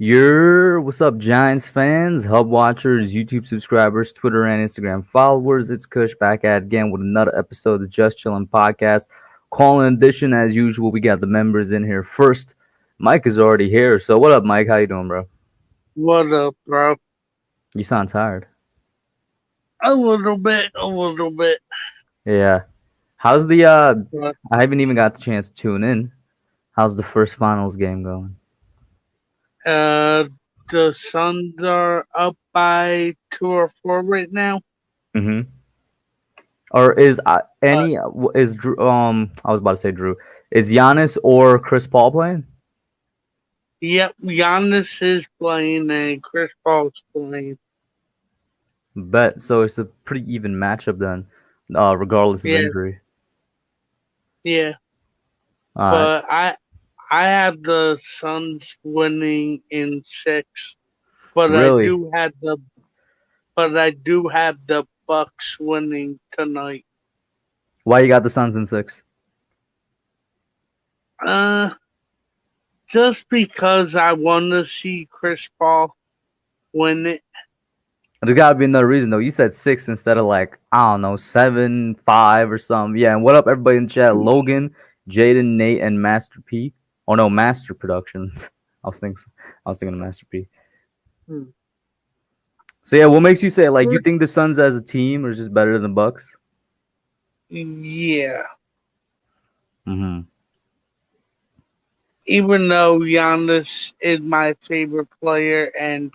What's up, Giants fans, Hub watchers, YouTube subscribers, Twitter and Instagram followers? It's Kush back at it again with another episode of the Just Chillin podcast. Calling edition as usual. We got the members in here first. Mike is already here. So what up, Mike? How you doing, bro? What up, bro? You sound tired. A little bit, a little bit. Yeah. How's the But, I haven't even got the chance to tune in. How's the first finals game going? uh, the Suns are up by 2 or 4 right now. Mm-hmm. Or is Uh, any is Drew, I was about to say Drew. Is Giannis or Chris Paul playing? yep, Giannis is playing and Chris Paul's playing. Bet. So it's a pretty even matchup then, regardless of Yeah, injury. yeah. All right. But I have the Suns winning in 6, but Really? I do have the Bucks winning tonight. Why you got the Suns in 6? Uh, just because I want to see Chris Paul win it. There's got to be another reason though. You said 6 instead of like I don't know 7, 5 or something. Yeah. And what up, everybody in the chat? Logan, Jaden, Nate, and Master P. Oh no, Master Productions. I was thinking of Master P. Hmm. So yeah, what makes you say like you think the Suns as a team are just better than the Bucks? Yeah. Mm-hmm. Even though Giannis is my favorite player, and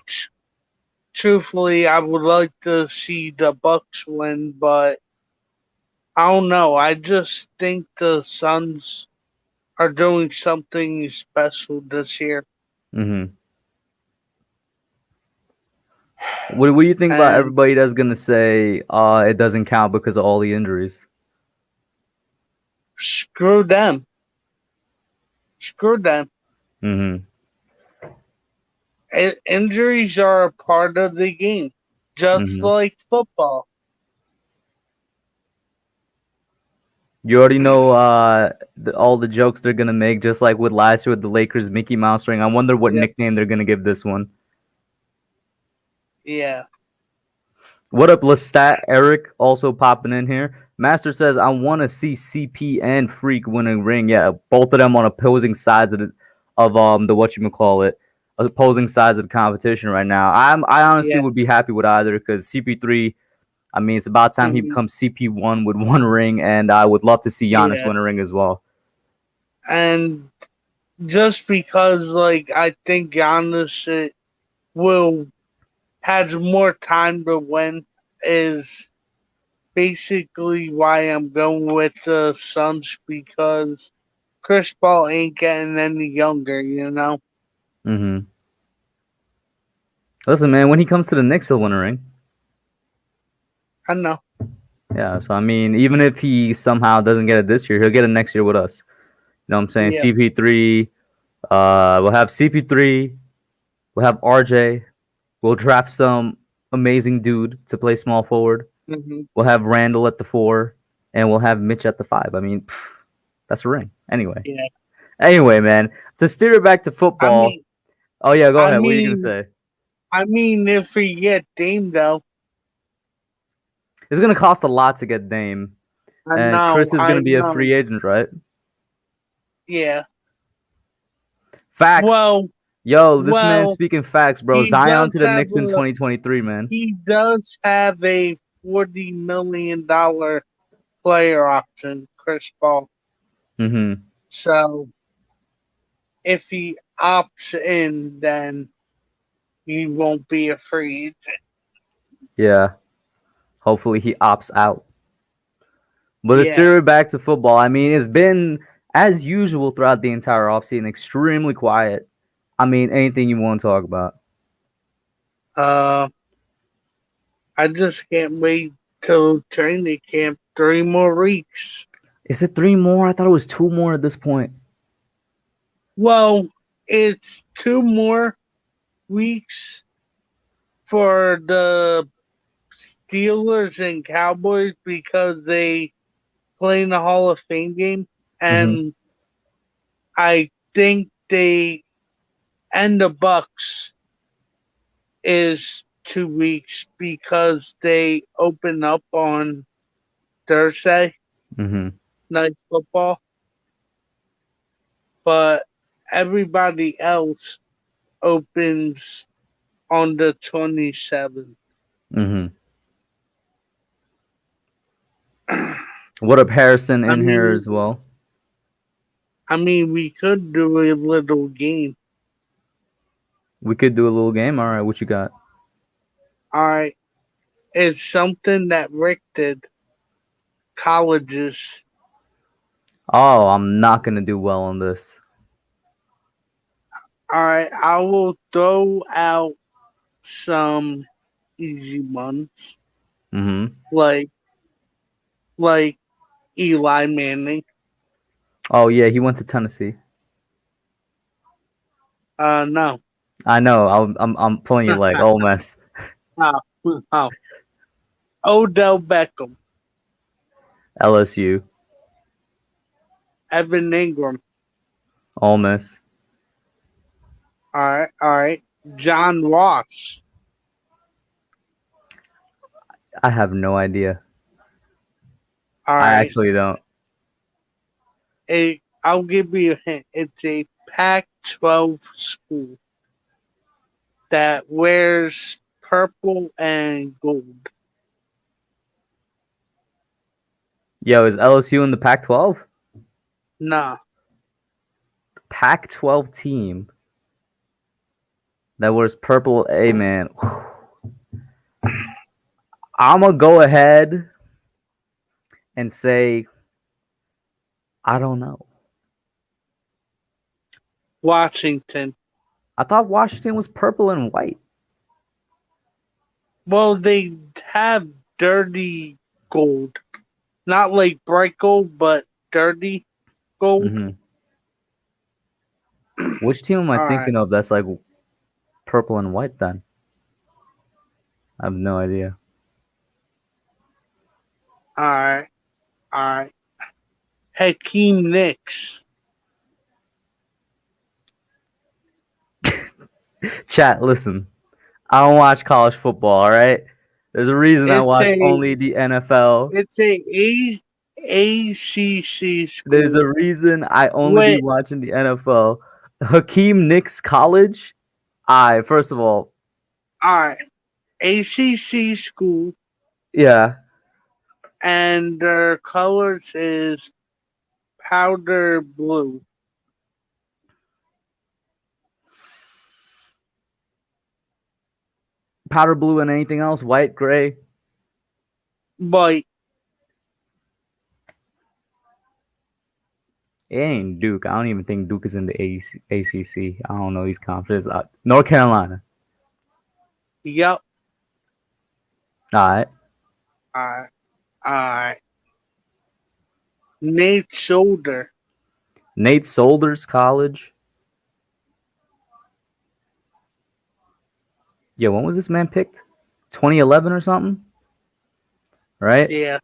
truthfully, I would like to see the Bucks win, but I don't know. I just think the Suns are doing something special this year, Mm-hmm. What do you think about and everybody that's gonna say it doesn't count because of all the injuries? screw them. Screw them. Mm-hmm. Injuries are a part of the game, just Mm-hmm. like football. You already know all the jokes they're gonna make, just like with last year with the Lakers Mickey Mouse ring. I wonder what Yep. nickname they're gonna give this one. Yeah. What up, Lestat? Eric also popping in here. Master says I want to see CP and Freak win a ring. Yeah, both of them on opposing sides of the what you call it, opposing sides of the competition right now. I honestly Yeah. would be happy with either because CP3. I mean, it's about time he Mhm. becomes CP1 with one ring, and I would love to see Giannis Yeah. win a ring as well. And just because, like, I think Giannis will has more time to win is basically why I'm going with the Suns, because Chris Paul ain't getting any younger, you know? Mm-hmm. Listen, man, when he comes to the Knicks, he'll win a ring. I know. Yeah, so I mean, even if he somehow doesn't get it this year, he'll get it next year with us. You know what I'm saying? Yeah. CP3, we'll have CP3, we'll have RJ, we'll draft some amazing dude to play small forward. Hmm. We'll have Randall at the 4, and we'll have Mitch at the 5. I mean, that's a ring. Yeah. Anyway, man, to steer it back to I football. mean, Oh yeah, go I ahead. What are you gonna mean, say? I mean, if we get Dame though, It's gonna cost a lot to get Dame, and Chris is I gonna be a know. free agent, right? Yeah. Facts. Well, Yo, this man well, speaking facts, bro. he Zion does to the have Knicks in a 2023, man. he does have a $40 million player option, Chris Paul. Mm-hmm. So if he opts in, then he won't be a free agent. Yeah. Hopefully he opts out. But to Yeah. steer it back to football, I mean, it's been as usual throughout the entire offseason, extremely quiet. I mean, anything you want to talk about. Uh, I just can't wait till training camp. 3 more weeks. Is it 3 more? I thought it was 2 more at this point. Well, it's 2 more weeks for the Steelers and Cowboys because they play in the Hall of Fame game, Mm-hmm. and I think they and the Bucks is 2 weeks because they open up on Thursday Mm-hmm. night football, but everybody else opens on the 27th. Mm-hmm. What up, Harrison I in here mean, as well? we could do a little game. We could do a little game. All right, what you got? All right, it's something that Rick did. Colleges. Oh, I'm not gonna do well on this. All right, I will throw out some easy ones, Mm-hmm. like like Eli Manning. Oh yeah, he went to Tennessee. No. I know. I'm pulling your leg. Oh mess. Oh, oh. Odell Beckham, LSU. Evan Ingram. Ole Miss. All right. John Ross. I have no idea. All I right. actually don't. I'll give you a hint. It's a Pac-12 school that wears purple and gold. Yo, is LSU in the Pac-12? Nah. Pac-12 team that wears purple. Hey man, I'm gonna go ahead and say I don't know. Washington. I thought Washington was purple and white. Well, they have dirty gold. Not like bright gold, but dirty gold. Mm-hmm. Which team am I All right. thinking of that's like purple and white then? I have no idea. All right. All right. Hakeem Nicks. Chat, listen. I don't watch college football, all right? There's a reason I It's watch a only the NFL. it's a ACC There's a school reason I only be with watching the NFL. Hakeem Nicks College. First of all, all right ACC school, yeah, and their colors is powder blue. powder blue and anything else, white, gray. But It ain't Duke. I don't even think Duke is in the ACC. I don't know these conferences. North Carolina. yep. All right. All right. All right. Nate Solder. Nate Solder's college. Yeah, when was this man picked? 2011 or something? Right? Yeah,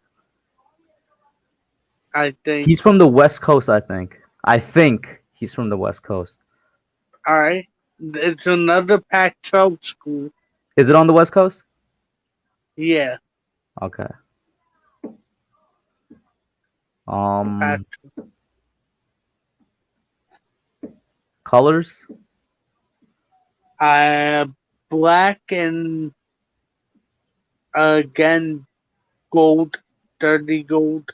I think. He's from the West Coast, I think. I think he's from the West Coast. All right. It's another Pac-12 school. Is it on the West Coast? Yeah. Okay. Pac- Colors? Black and again gold, dirty gold.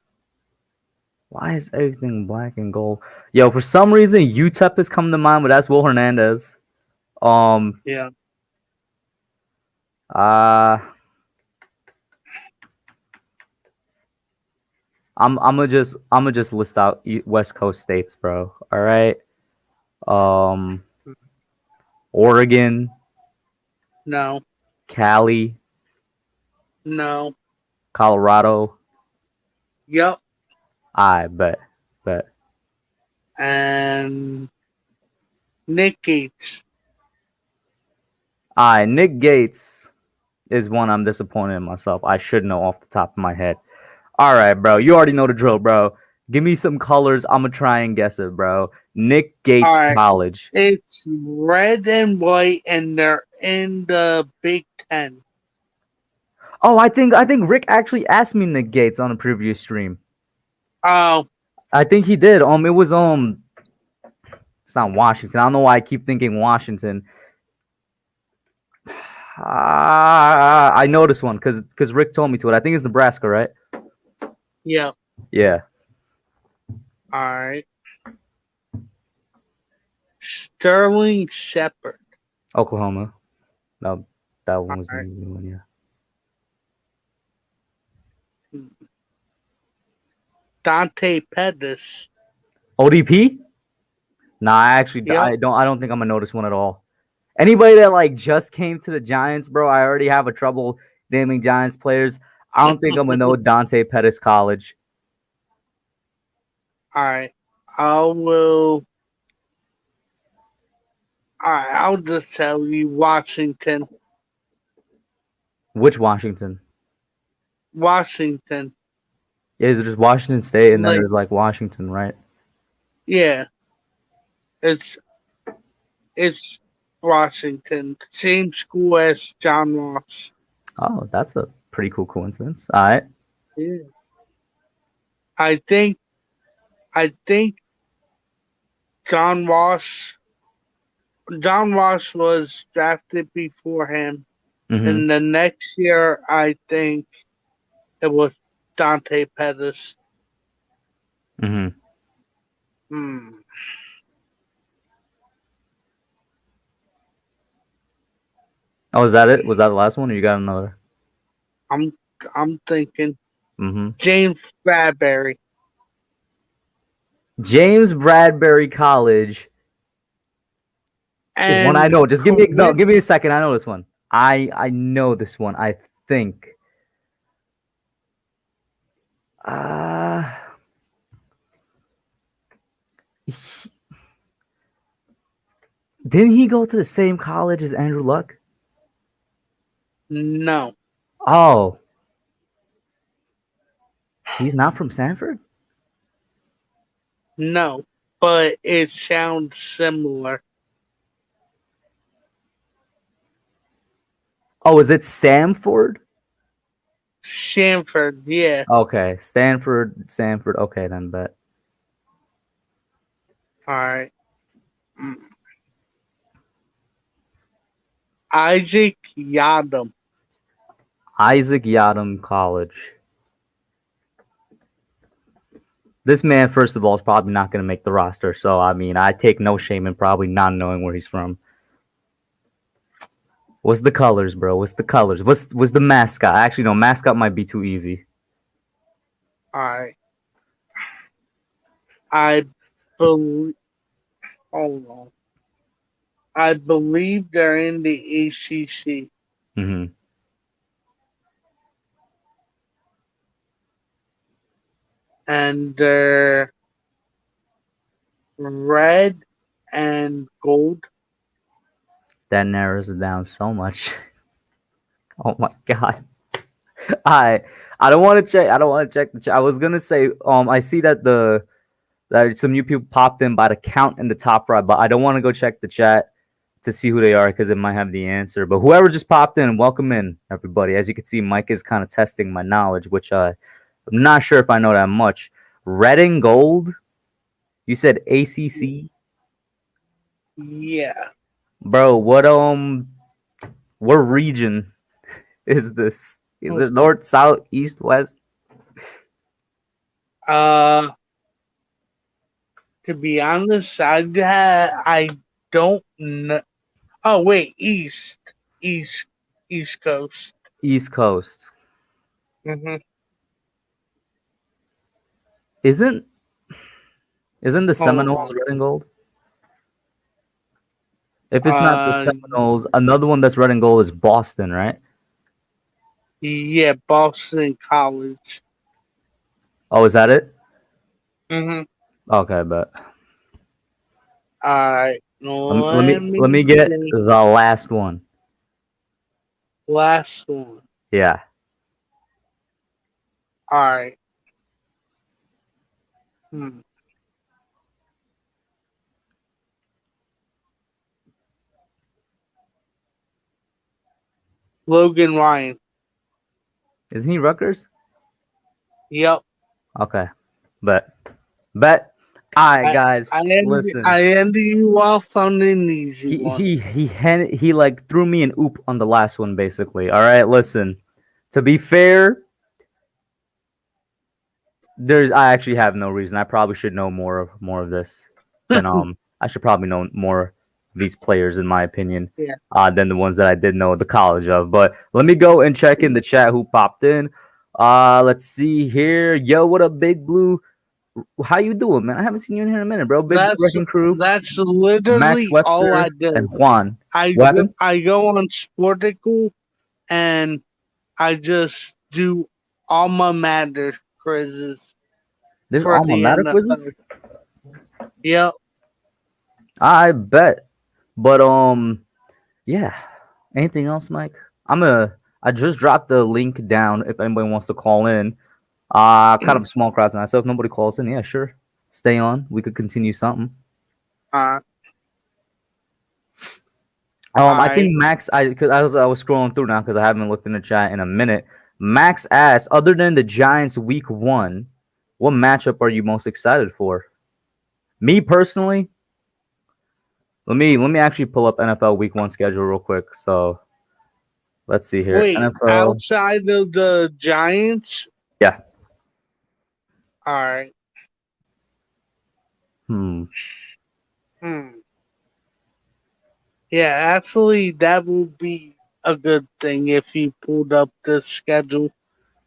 Why is everything black and gold? Yo, for some reason UTEP has come to mind, but that's Will Hernandez. Yeah. Uh I'm gonna just list out West Coast states, bro. All right. Um Oregon, No. Cali, No. Colorado. Yep. I bet. And Nick Gates. Nick Gates is one I'm disappointed in myself. I should know off the top of my head. All right, bro. You already know the drill, bro. Give me some colors. I'm gonna try and guess it, bro. Nick All Gates right. College. It's red and white, and they're in the Big Ten. Oh, I think Rick actually asked me Nick Gates on a previous stream. Oh, I think he did. It was it's not Washington. I don't know why I keep thinking Washington. I know this one because Rick told me to it. I think it's Nebraska, right? yeah. Yeah. All right. Sterling Shepard. Oklahoma. No, that one All was the right. easy one, yeah. Dante Pettis. ODP? Nah, Yep. I don't think I'm gonna know this one at all. Anybody that like just came to the Giants, bro, I already have a trouble naming Giants players. I don't think I'm gonna know Dante Pettis College. All right. I will. All right. I'll just tell you Washington. Which Washington? Washington. Yeah, is it just Washington State and then Like, there's like Washington, right? yeah. It's it's Washington. Same school as John Ross. Oh, that's a pretty cool coincidence. All right. Yeah. I think I think John Ross John Ross was drafted before him. Mm-hmm. And the next year I think it was Dante Pettis. Mm-hmm. Hmm. Oh, is that it? Was that the last one or you got another? I'm I'm thinking Mm-hmm. James Bradbury. James Bradbury College is one I And know. Just coinc- give me a second. I know this one. I know this one. I think. Uh he- didn't he go to the same college as Andrew Luck? no, Oh, he's not from Sanford? no, but it sounds similar. Oh, is it Samford? Shamford, yeah. Okay, Sanford. Okay, then bet. All right. Mm. Isaac Yadam. Isaac Yadam College. This man, first of all, is probably not going to make the roster. So, I mean, I take no shame in probably not knowing where he's from. What's the colors, bro? What's the colors? What's the mascot? Actually, no, mascot might be too easy. All right. I believe. Hold on. I believe they're in the ACC. Mm-hmm. And they're red and gold. That narrows it down so much. Oh my god. I I don't want to check. I don't want to check the chat. I was gonna say, I see that that some new people popped in by the count in the top right, but I don't want to go check the chat to see who they are because it might have the answer. But whoever just popped in, welcome in, everybody. As you can see, Mike is kind of testing my knowledge, which I'm not sure if I know that much. Red and gold. You said ACC, Yeah. bro. What region is this? Is it north, south, east, west? Uh, to be honest, I don't know. Oh wait, East, East Coast. East Coast. Mm-hmm. Isn't isn't the Hold Seminoles on. red and gold? If it's not the Uh, Seminoles, another one that's red and gold is Boston, right? yeah, Boston College. Oh, is that it? Mm-hmm. Okay, but All right. Let let me me get think. the last one. Last one. Yeah. All right. Hmm. Logan Ryan. Isn't he Rutgers? Yep. Okay, bet. All right, I guys, listen. I ended you off on an easy one. He like threw me an oop on the last one, basically. All right, listen. To be fair, I actually have no reason. I probably should know more of this than I should probably know more of these players in my opinion Yeah. than the ones that I did know the college of. But let me go and check in the chat who popped in. Let's see here. Yo, what up, Big Blue? How you doing, man? I haven't seen you in here in a minute, bro. Big Blue That's Wrecking Crew, that's Max literally all I Webster, and do. Juan. What happened? I go on Sporticle and I just do alma mater quizzes There's for alma the mater quizzes. NFL. Yep. I bet. But yeah. Anything else, Mike? I just dropped the link down if anybody wants to call in. Kind of a small crowd tonight, so if nobody calls in, yeah, sure. Stay on. We could continue something. Uh, I think I Max. Because I was scrolling through now because I haven't looked in the chat in a minute. Max asked, other than the Giants Week 1, what matchup are you most excited for? Me personally, let me actually pull up NFL Week 1 schedule real quick. So let's see here. wait. NFL. Outside of the Giants, Yeah. all right. Hmm. Hmm. Yeah, actually, that would be a good thing if you pulled up the schedule.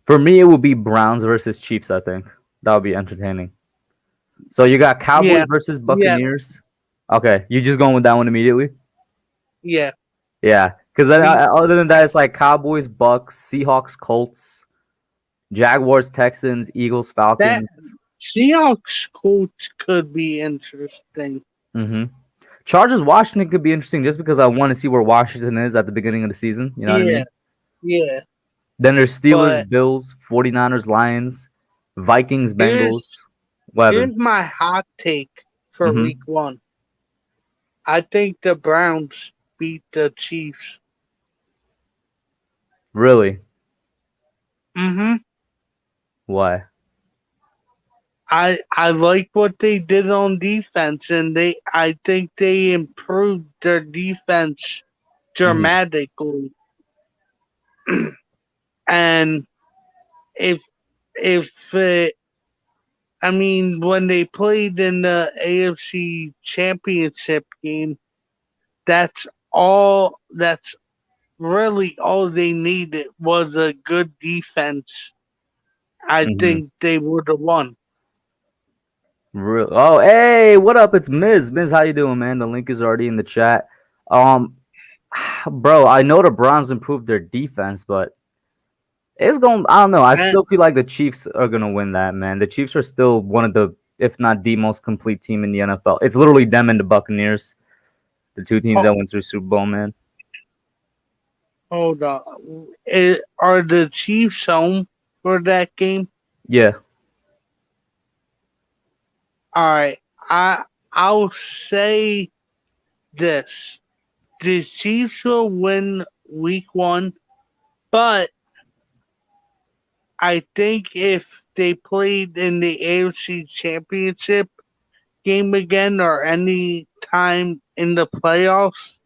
For me, it would be Browns versus Chiefs. I think that would be entertaining. So you got Cowboys Yeah. versus Yeah. Buccaneers. Okay, you just going with that one immediately? Yeah. Yeah, because then Be, other than that, it's like Cowboys, Bucks, Seahawks, Colts, Jaguars, Texans, Eagles, that Falcons. Seahawks coach could be interesting. Mm-hmm. Chargers, Washington could be interesting just because I want to see where Washington is at the beginning of the season. You know what I Yeah. mean? Yeah. Then there's Steelers, But Bills, 49ers, Lions, Vikings, Bengals. here's What happened? here's my hot take for Mm-hmm. week 1. I think the Browns beat the Chiefs. Really? Mm-hmm. Why? I like what they did on defense, and I think they improved their defense Mm-hmm. dramatically. And if I mean, when they played in the AFC Championship game, that's all. That's really all they needed was a good defense. I Mm-hmm. think they would have won. Real. Oh, hey, what up? It's Miz. Miz, how you doing, man? The link is already in the chat. Um, bro, I know the Browns improved their defense, but it's going. I don't know. I And, still feel like the Chiefs are gonna win that, man. The Chiefs are still one of the, if not the most complete team in the NFL. It's literally them and the Buccaneers, the two teams ho- that went through Super Bowl, man. hold on, are the Chiefs home for that game? Yeah. All right, I'll say this: the Chiefs will win Week 1, but I think if they played in the AFC Championship game again or any time in the playoffs,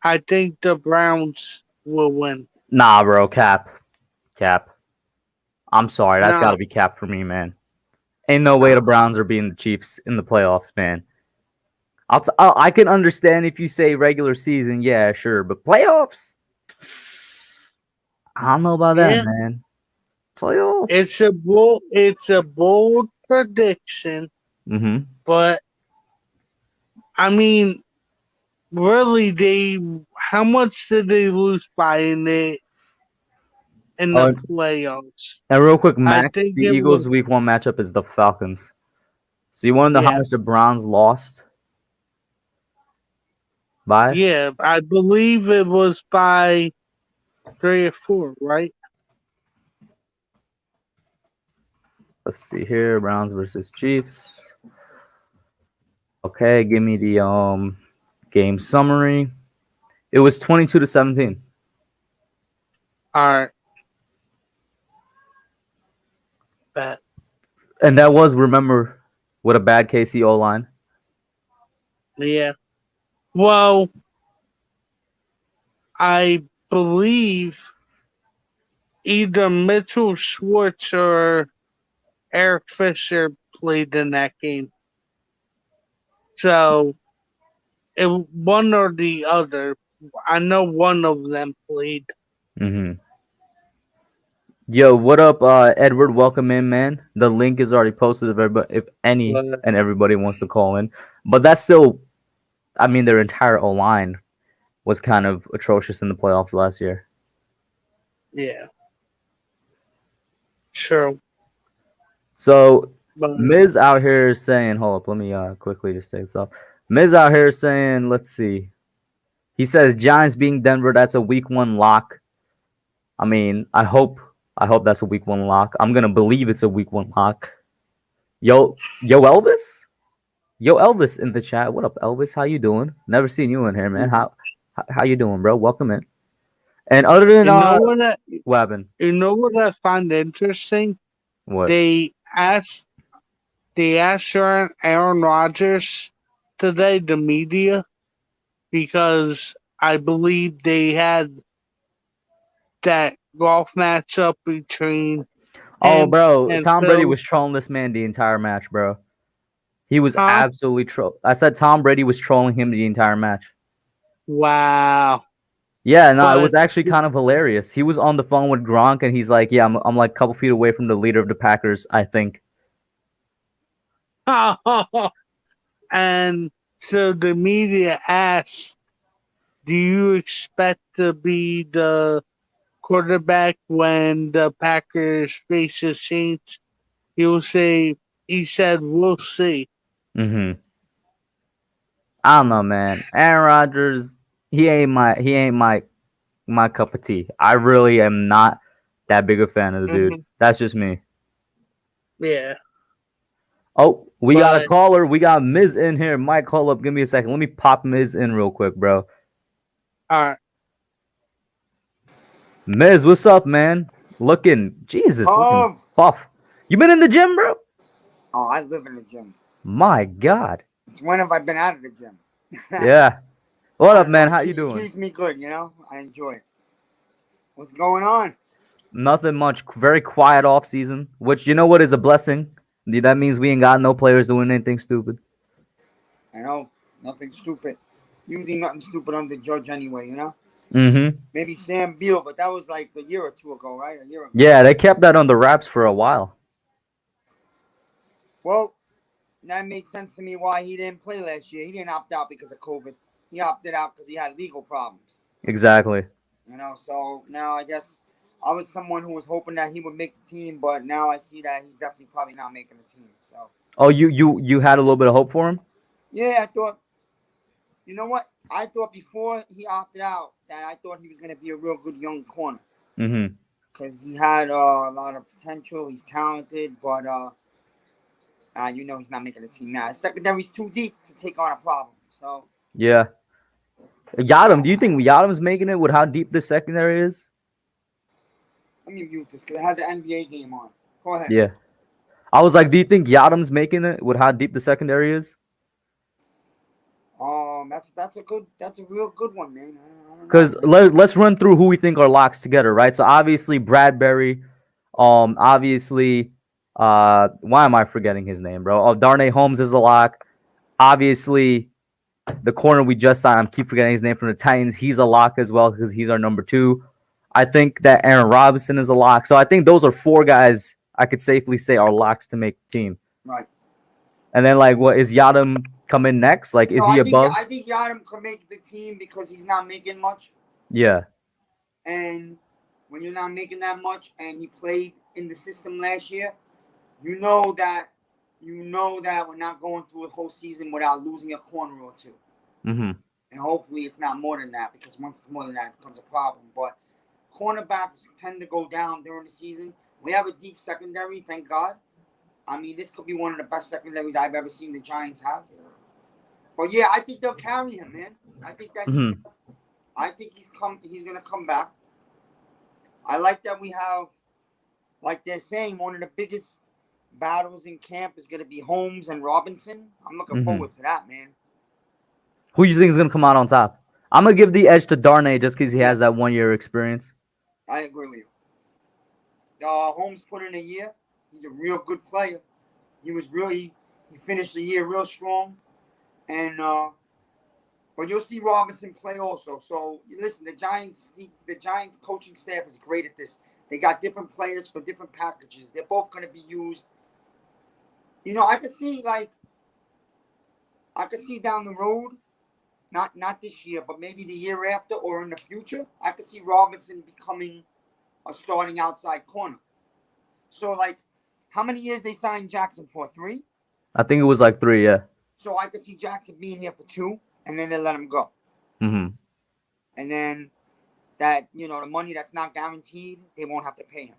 I think the Browns will win. Nah, bro. Cap. I'm sorry. That's got Nah, to be cap for me, man. Ain't no way the Browns are beating the Chiefs in the playoffs, man. I can understand if you say regular season, yeah, sure, but playoffs, I don't know about that, yeah, man. Playoffs. it's a bold prediction, Mm-hmm. but I mean, really, they how much did they lose by in the Oh, playoffs? and real quick, I Max, think the it was. Eagles' Week 1 matchup is the Falcons. So you want to know how Yeah, much the Browns lost by? yeah, I believe it was by 3 or 4, right? Let's see here, Browns versus Chiefs. Okay, give me the game summary. It was 22-17. All right. Bet. And that was, remember, with a bad KC O line. Yeah. Well, I believe either Mitchell Schwartz or Eric Fisher played in that game. So one or the other. I know one of them played. Mm-hmm. Yo, what up, Edward? Welcome in, man. The link is already posted if any But and everybody wants to call in. But that's still, I mean, their entire O line was kind of atrocious in the playoffs last year. yeah, sure. So But Miz out here saying, hold up, let me quickly just take this off. Miz out here saying, let's see. He says Giants being Denver, that's a week one lock. I mean, I hope that's a week one lock. I'm gonna believe it's a week one lock. Yo Elvis? Yo Elvis in the chat. What up, Elvis? How you doing? Never seen you in here, man. How you doing, bro? Welcome in. And other than you know what? what happened? You know what I find interesting? What? They asked Aaron Rodgers today, the media, because I believe they had that golf matchup between Oh, him bro, and Tom Brady Phil. was trolling this man the entire match, bro. He was Huh? absolutely troll. I said Tom Brady was trolling him the entire match. Wow. Yeah, no, it But was actually kind of hilarious. He was on the phone with Gronk, and he's like, "Yeah, I'm like a couple feet away from the leader of the Packers, I think." and so the media asks, do you expect to be the quarterback when the Packers face the Saints? He said, we'll see. Mm-hmm. I don't know, man. Aaron Rodgers, he ain't my cup of tea. I really am not that big a fan of the dude. Mhm. That's just me. Yeah. Oh, we got a But, caller. We got Miz in here. Mike, hold up. Give me a second. Let me pop Miz in real quick, bro. all right. Miz, what's up, man? Looking Oh, buff. You been in the gym, bro? oh, I live in the gym. My God. It's when have I been out of the gym? Yeah. What I up, don't know. man? How you It doing? keeps me good, you know. I enjoy it. What's going on? Nothing much. Very quiet off season, which you know what is a blessing. That means we ain't got no players doing anything stupid. I know nothing stupid. Usually nothing stupid on the judge anyway, you know. Mm-hmm. Maybe Sam Beal, but that was like a year or two ago, right? A year ago. Yeah, they kept that under wraps for a while. Well, that makes sense to me why he didn't play last year. He didn't opt out because of COVID. He opted out because he had legal problems. Exactly. You know, so now I guess I was someone who was hoping that he would make the team, but now I see that he's definitely probably not making the team. So Oh, you had a little bit of hope for him? yeah, I thought, you know what? I thought before he opted out that I thought he was going to be a real good young corner Mm-hmm. because he had a lot of potential. He's talented, but you know he's not making the team now. His secondary's too deep to take on a problem. So Yeah. you Yadam, know, do you think Yadam's making it with how deep the secondary is? let me mute this because I had the NBA game on. Go ahead. Yeah. I was like, do you think Yadam's making it with how deep the secondary is? That's a real good one, man. I don't know, Because man. let's run through who we think are locks together, right? So obviously Bradbury, obviously, why am I forgetting his name, bro? Oh, Darnay Holmes is a lock. Obviously, the corner we just signed, I keep forgetting his name from the Titans. He's a lock as well because he's our number 2. I think that Aaron Robinson is a lock. So I think those are 4 guys I could safely say are locks to make the team. Right. And then like, what is Yadam coming next? Like, is No, he above? I think Yadam can make the team because he's not making much. Yeah. And when you're not making that much, and he played in the system last year, you know that we're not going through a whole season without losing a corner or two. Mm-hmm. And hopefully it's not more than that, because once it's more than that, it becomes a problem. But cornerbacks tend to go down during the season. We have a deep secondary, thank God. I mean, this could be one of the best secondaries I've ever seen the Giants have. But yeah, I think they'll carry him, man. I think that Mm-hmm. I think he's gonna come back. I like that we have, like they're saying, one of the biggest battles in camp is going to be Holmes and Robinson. I'm looking forward to that, man. Who you think is gonna come out on top? I'm gonna give the edge to Darnay just because he has that 1 year experience. I agree with you. Holmes put in a year. He's a real good player. He was really, he finished the year real strong, and but you'll see Robinson play also. So listen, the Giants coaching staff is great at this. They got different players for different packages. They're both going to be used. You know, I could see down the road, not this year, but maybe the year after or in the future, I could see Robinson becoming a starting outside corner. So, like, how many years they signed Jackson for? 3? I think it was like 3, yeah. So I could see Jackson being here for 2, and then they let him go. Mm-hmm. And then that, you know, the money that's not guaranteed, they won't have to pay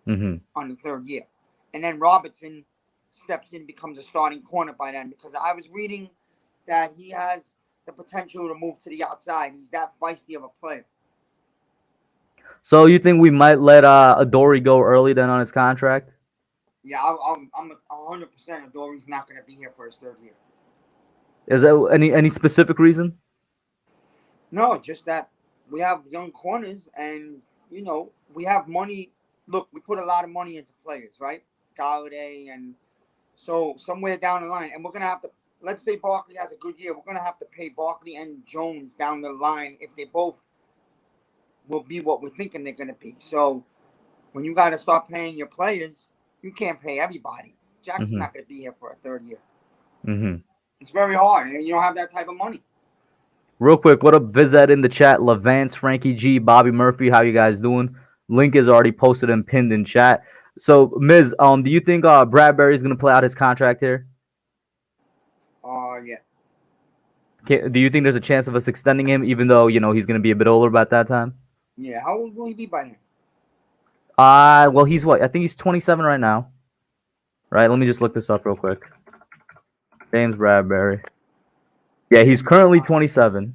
him on the 3rd year. And then Robertson steps in, becomes a starting corner by then, because I was reading that he has the potential to move to the outside. He's that feisty of a player. So you think we might let Adoree go early then on his contract? Yeah, I'm 100% Adoree's not going to be here for his 3rd year. Is there any specific reason? No, just that we have young corners, and you know we have money. Look, we put a lot of money into players, right? Galladay, and so somewhere down the line, and we're gonna have to. Let's say Barkley has a good year, we're gonna have to pay Barkley and Jones down the line if they both will be what we're thinking they're gonna be. So when you got to start paying your players, you can't pay everybody. Jackson's not gonna be here for a 3rd year. It's very hard, and you don't have that type of money. Real quick, what up, Vizet in the chat? Levance, Frankie G, Bobby Murphy, how you guys doing? Link is already posted and pinned in chat. So, Miz, do you think Bradbury's gonna play out his contract here? Yeah. Do you think there's a chance of us extending him, even though he's gonna be a bit older by that time? Yeah. How old will he be by then? Well, he's what? I think he's 27 right now. Right. Let me just look this up real quick. James Bradbury. Yeah, he's currently 27.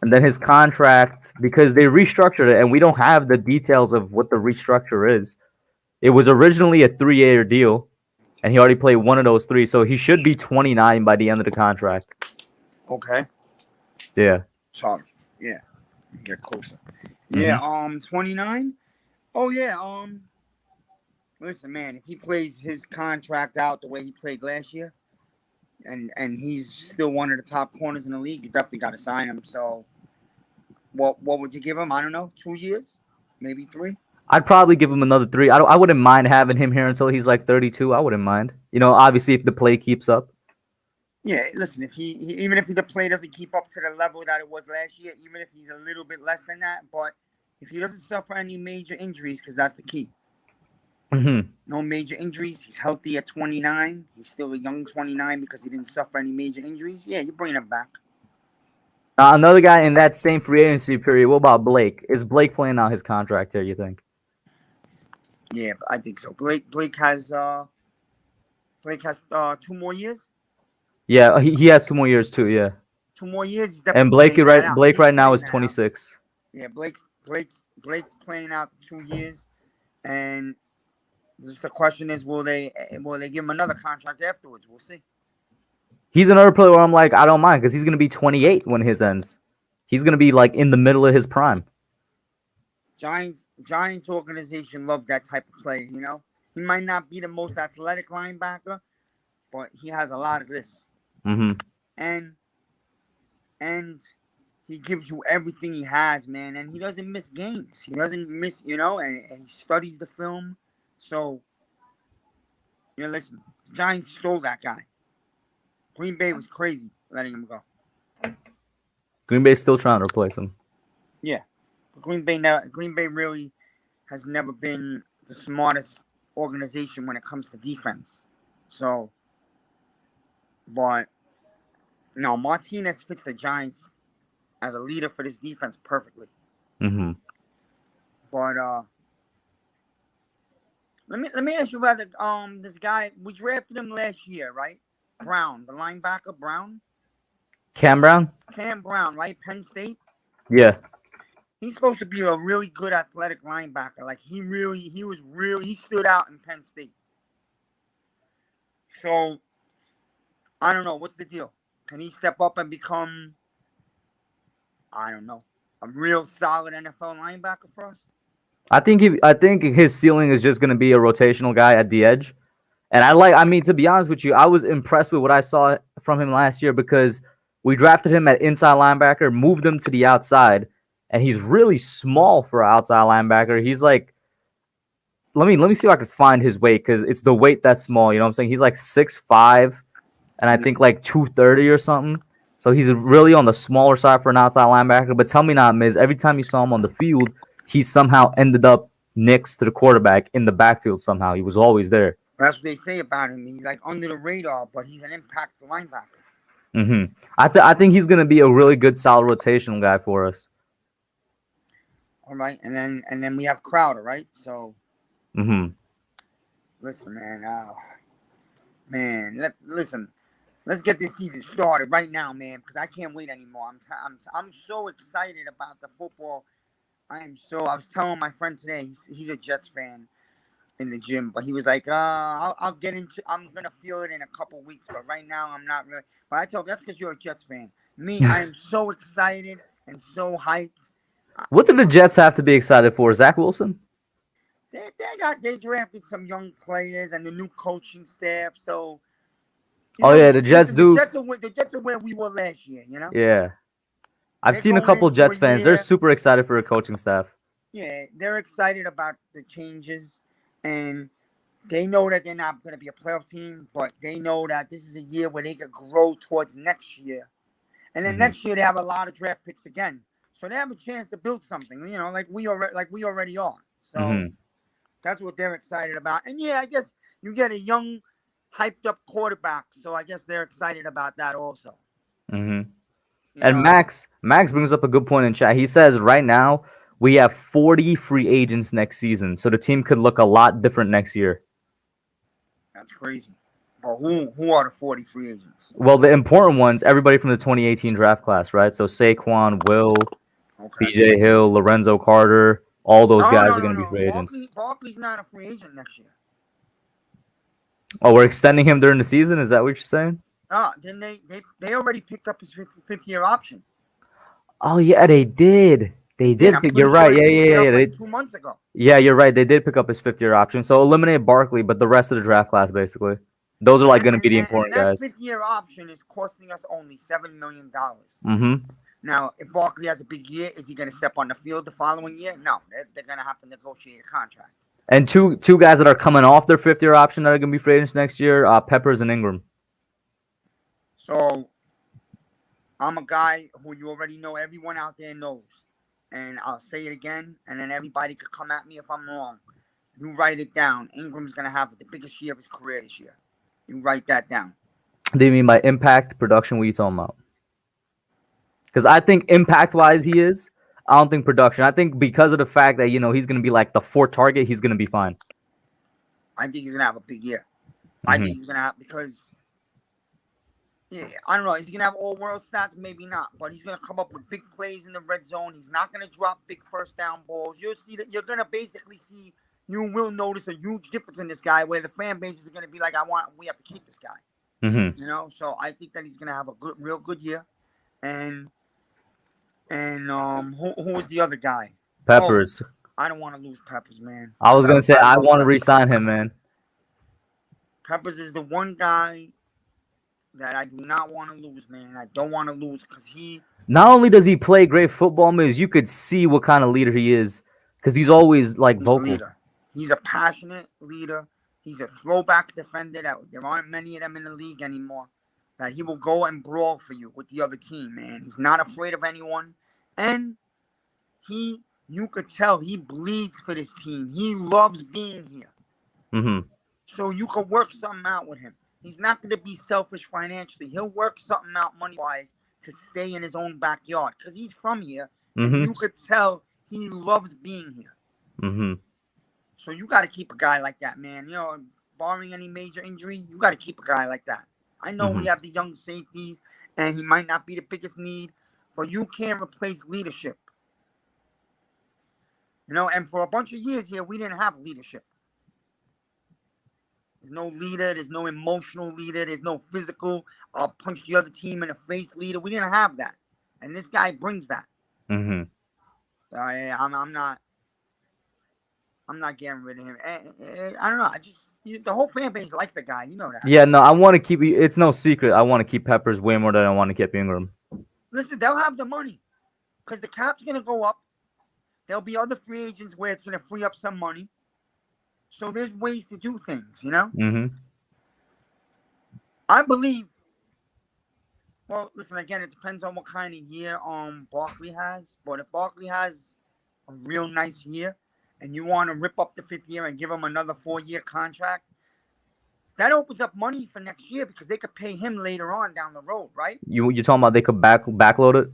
And then his contract, because they restructured it, and we don't have the details of what the restructure is. It was originally a 3-year deal, and he already played one of those 3, so he should be 29 by the end of the contract. Okay. Yeah. Sorry. Yeah. Get closer. Yeah. 29. Oh yeah. Listen, man. If he plays his contract out the way he played last year, and he's still one of the top corners in the league, you definitely got to sign him. So, what would you give him? I don't know, 2 years, maybe 3. I'd probably give him another 3. I wouldn't mind having him here until he's like 32. I wouldn't mind. Obviously if the play keeps up. Yeah, listen, if he even if the play doesn't keep up to the level that it was last year, even if he's a little bit less than that, but if he doesn't suffer any major injuries, because that's the key. No major injuries. He's healthy at 29. He's still a young 29 because he didn't suffer any major injuries. Yeah, you bring him back. Another guy in that same free agency period. What about Blake? Is Blake playing out his contract here, you think? Yeah, I think so. Blake has 2 more years. Yeah, he has 2 more years too. Yeah, 2 more years. He's and Blake right now is 26. Yeah, Blake's playing out the 2 years, and just the question is, will they give him another contract afterwards? We'll see. He's another player where I'm like, I don't mind, because he's gonna be 28 when his ends. He's gonna be like in the middle of his prime. Giants organization love that type of player. He might not be the most athletic linebacker, but he has a lot of this. And he gives you everything he has, man. And he doesn't miss games. He doesn't miss, and he studies the film. So, listen, the Giants stole that guy. Green Bay was crazy letting him go. Green Bay's still trying to replace him. Yeah. Green Bay really has never been the smartest organization when it comes to defense. So, but no, Martinez fits the Giants as a leader for this defense perfectly. But let me ask you about this guy. We drafted him last year, right? Brown, the linebacker, Brown. Cam Brown, right? Penn State. Yeah. he's supposed to be a really good athletic linebacker. Like he stood out in Penn State. So I don't know. What's the deal? Can he step up and become, I don't know, a real solid NFL linebacker for us? I think his ceiling is just going to be a rotational guy at the edge. And I mean, to be honest with you, I was impressed with what I saw from him last year because we drafted him at inside linebacker, moved him to the outside, and he's really small for an outside linebacker. He's like, let me see if I could find his weight because it's the weight that's small. You know what I'm saying? He's like 6'5", and I think like 230 or something. So he's really on the smaller side for an outside linebacker. But tell me not, Miz, every time you saw him on the field, he somehow ended up next to the quarterback in the backfield somehow. He was always there. That's what they say about him. He's like under the radar, but he's an impact linebacker. Mm-hmm. I think he's going to be a really good, solid rotational guy for us. All right, and then we have Crowder, right? So, listen, man, listen. Let's get this season started right now, man, because I can't wait anymore. I'm so excited about the football. I was telling my friend today, he's a Jets fan in the gym, but he was like, I'm gonna feel it in a couple weeks, but right now I'm not really. But I told him that's because you're a Jets fan. Me, I am so excited and so hyped. What did the Jets have to be excited for? Zach Wilson? They drafted some young players and the new coaching staff, so. The Jets do. The Jets are where we were last year, you know? Yeah. I've seen a couple Jets fans. They're super excited for a coaching staff. Yeah, they're excited about the changes, and they know that they're not going to be a playoff team, but they know that this is a year where they could grow towards next year. And then next year they have a lot of draft picks again. So they have a chance to build something, you know, like we already are. So that's what they're excited about. And yeah, I guess you get a young, hyped up quarterback, so I guess they're excited about that also. And Max brings up a good point in chat. He says right now we have 40 free agents next season, so the team could look a lot different next year. That's crazy. But who are the 40 free agents? Well, the important ones, everybody from the 2018 draft class, right? So Saquon, Will, BJ Hill, Lorenzo Carter, all those guys are going to be free agents. Barkley's not a free agent next year. Oh, we're extending him during the season? Is that what you're saying? Then they already picked up his fifth year option. Oh yeah, they did. They did. You're right. Yeah. Like 2 months ago. Yeah, you're right. They did pick up his 5th year option. So eliminate Barkley, but the rest of the draft class basically. Those are like going to be the important guys. That 5th year option is costing us only $7 million. Mm-hmm. Now, if Barkley has a big year, is he going to step on the field the following year? No, they're going to have to negotiate a contract. And two guys that are coming off their 5th year option that are going to be free agents next year, Peppers and Ingram. So, I'm a guy who you already know, everyone out there knows. And I'll say it again, and then everybody could come at me if I'm wrong. You write it down. Ingram's going to have the biggest year of his career this year. You write that down. Do you mean by impact, production? What are you talking about? Because I think impact-wise he is. I don't think production. I think because of the fact that, he's going to be like the 4th target, he's going to be fine. I think he's going to have a big year. I think he's going to have, because, I don't know. Is he going to have all-world stats? Maybe not. But he's going to come up with big plays in the red zone. He's not going to drop big first down balls. You'll see that. You're going to basically see, you will notice a huge difference in this guy where the fan base is going to be like, we have to keep this guy. So I think that he's going to have a real good year. And who was the other guy? Peppers. I don't want to lose Peppers, man. I was going to say, I want to re-sign him, man. Peppers is the one guy that I do not want to lose, man. I don't want to lose because he... Not only does he play great football, Miz, you could see what kind of leader he is because he's always, vocal. Leader. He's a passionate leader. He's a throwback defender. There aren't many of them in the league anymore. That he will go and brawl for you with the other team, man. He's not afraid of anyone. And you could tell he bleeds for this team. He loves being here. So you could work something out with him. He's not going to be selfish financially. He'll work something out money-wise to stay in his own backyard because he's from here. And you could tell he loves being here. So you got to keep a guy like that, man. Barring any major injury, you got to keep a guy like that. I know we have the young safeties, and he might not be the biggest need, but you can't replace leadership. And for a bunch of years here, we didn't have leadership. There's no leader. There's no emotional leader. There's no physical, punch the other team in the face leader. We didn't have that. And this guy brings that. Mm-hmm. So I'm not getting rid of him. I don't know. The whole fan base likes the guy. You know that. Yeah, no, I want to keep. It's no secret. I want to keep Peppers way more than I want to keep Ingram. Listen, they'll have the money because the cap's gonna go up. There'll be other free agents where it's gonna free up some money. So there's ways to do things, Mm-hmm. I believe. Well, listen, again, it depends on what kind of year Barkley has. But if Barkley has a real nice year and you want to rip up the 5th year and give him another 4-year contract, that opens up money for next year because they could pay him later on down the road, right? You talking about they could backload it?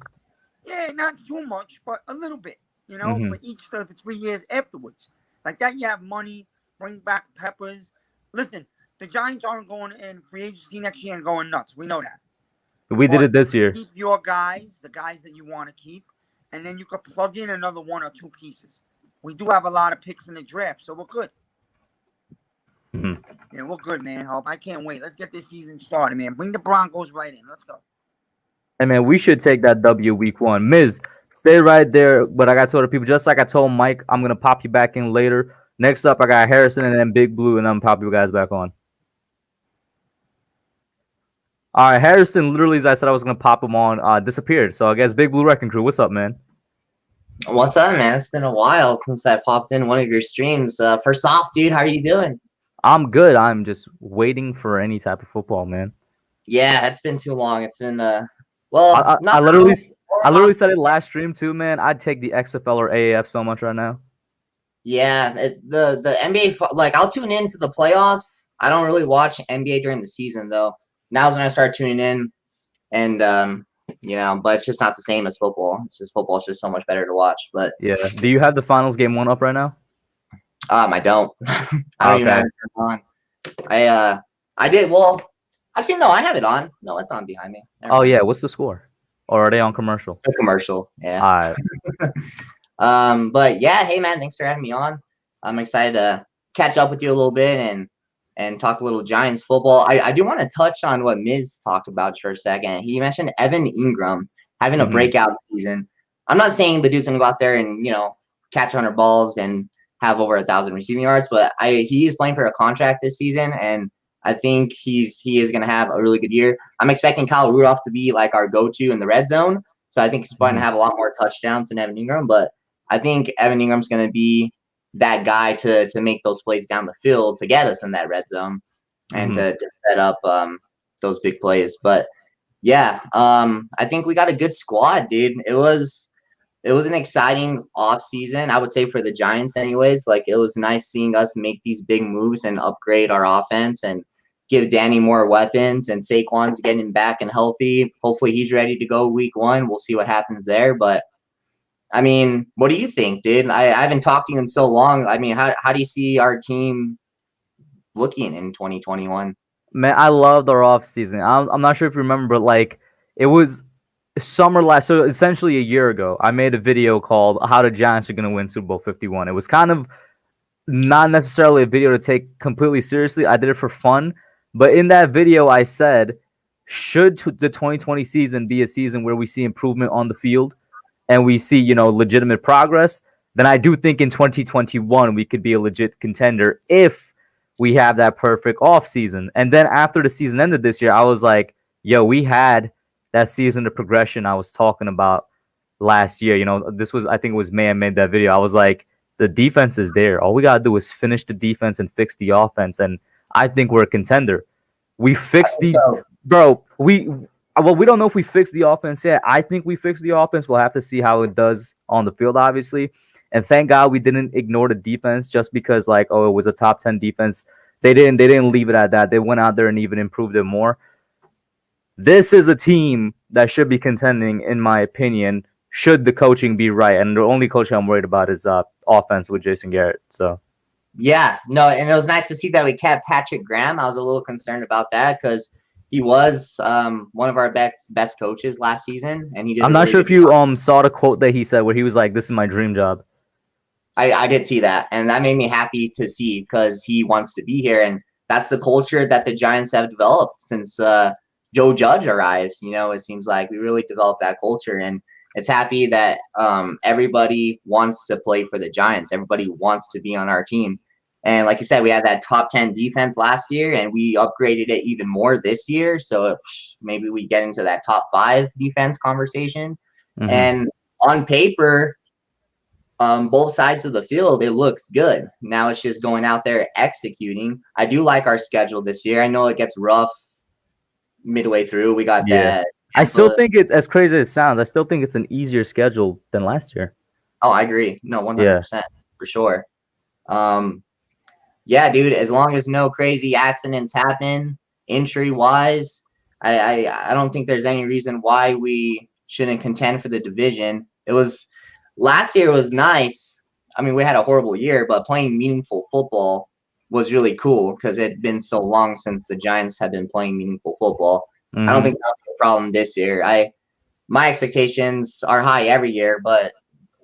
Yeah, not too much, but a little bit, Mm-hmm. for each of the 3 years afterwards. Like that, you have money, bring back Peppers. Listen, the Giants aren't going in free agency next year and going nuts. We know that. We did it this year. Keep your guys, the guys that you want to keep, and then you could plug in another 1 or 2 pieces. We do have a lot of picks in the draft, so we're good. Mm-hmm. Yeah, we're good, man. Hope I can't wait. Let's get this season started, man. Bring the Broncos right in. Let's go. Hey, man, we should take that W week 1. Miz, stay right there. But I got to other people, just like I told Mike, I'm going to pop you back in later. Next up, I got Harrison and then Big Blue, and I'm pop you guys back on. All right, Harrison, literally, as I said I was going to pop him on, disappeared. So I guess Big Blue Wrecking Crew, what's up, man? What's up, man? It's been a while since I popped in one of your streams. First off, dude, how are you doing? I'm good. I'm just waiting for any type of football, man. Yeah, it's been too long. It's been I literally said it last stream too, man. I'd take the XFL or AAF so much right now. Yeah, the NBA, like I'll tune in to the playoffs. I don't really watch NBA during the season though. Now's when I start tuning in, and but it's just not the same as football. It's just football's just so much better to watch. But yeah, do you have the finals game 1 up right now? I don't. I don't even have it on. I did. Well, actually, no, I have it on. No, it's on behind me. Oh yeah, what's the score? Or are they on commercial? It's a commercial. Yeah. All right. But yeah, hey man, thanks for having me on. I'm excited to catch up with you a little bit and talk a little Giants football. I do want to touch on what Miz talked about for a second. He mentioned Evan Ingram having a breakout season. I'm not saying the dude's gonna go out there and catch 100 balls and have over 1,000 receiving yards, but he is playing for a contract this season, and I think he is going to have a really good year. I'm expecting Kyle Rudolph to be like our go-to in the red zone, so I think he's going to have a lot more touchdowns than Evan Ingram, but I think Evan Ingram's going to be that guy to make those plays down the field to get us in that red zone and to set up those big plays. But yeah, I think we got a good squad, dude. It was an exciting off season, I would say, for the Giants anyways. Like, it was nice seeing us make these big moves and upgrade our offense and give Danny more weapons, and Saquon's getting back and healthy. Hopefully he's ready to go week 1. We'll see what happens there. But I mean, what do you think, dude? I haven't talked to you in so long. I mean, how do you see our team looking in 2021? Man, I loved our off season. I'm not sure if you remember, but like it was summer last, so essentially a year ago, I made a video called "How the Giants Are Going to Win Super Bowl 51." It was kind of not necessarily a video to take completely seriously. I did it for fun, but in that video, I said, should the 2020 season be a season where we see improvement on the field and we see, legitimate progress, then I do think in 2021 we could be a legit contender if we have that perfect off season. And then after the season ended this year, I was like, yo, we had that season of progression I was talking about last year. I think it was May I made that video. I was like, the defense is there. All we got to do is finish the defense and fix the offense. And I think we're a contender. We fixed we don't know if we fixed the offense yet. I think we fixed the offense. We'll have to see how it does on the field, obviously. And thank God we didn't ignore the defense just because, it was a top 10 defense. They didn't leave it at that. They went out there and even improved it more. This is a team that should be contending, in my opinion, should the coaching be right. And the only coaching I'm worried about is offense with Jason Garrett. So, yeah, no, and it was nice to see that we kept Patrick Graham. I was a little concerned about that because he was one of our best coaches last season, and he did. I'm not sure if you saw the quote that he said where he was like, "This is my dream job." I did see that, and that made me happy to see because he wants to be here, and that's the culture that the Giants have developed since Joe Judge arrived. It seems like we really developed that culture, and it's happy that everybody wants to play for the Giants. Everybody wants to be on our team. And like you said, we had that top 10 defense last year, and we upgraded it even more this year. So maybe we get into that top 5 defense conversation. Mhm. And on paper, both sides of the field, it looks good. Now it's just going out there executing. I do like our schedule this year. I know it gets rough midway through. We got Yeah. that. I still think it's as crazy as it sounds. I still think it's an easier schedule than last year. Oh, I agree. No, 100% Yeah. for sure. Yeah, dude. As long as no crazy accidents happen, injury wise, I don't think there's any reason why we shouldn't contend for the division. Last year was nice. I mean, we had a horrible year, but playing meaningful football was really cool because it had been so long since the Giants have been playing meaningful football. I don't Mhm. think that'll be a problem this year. My expectations are high every year, but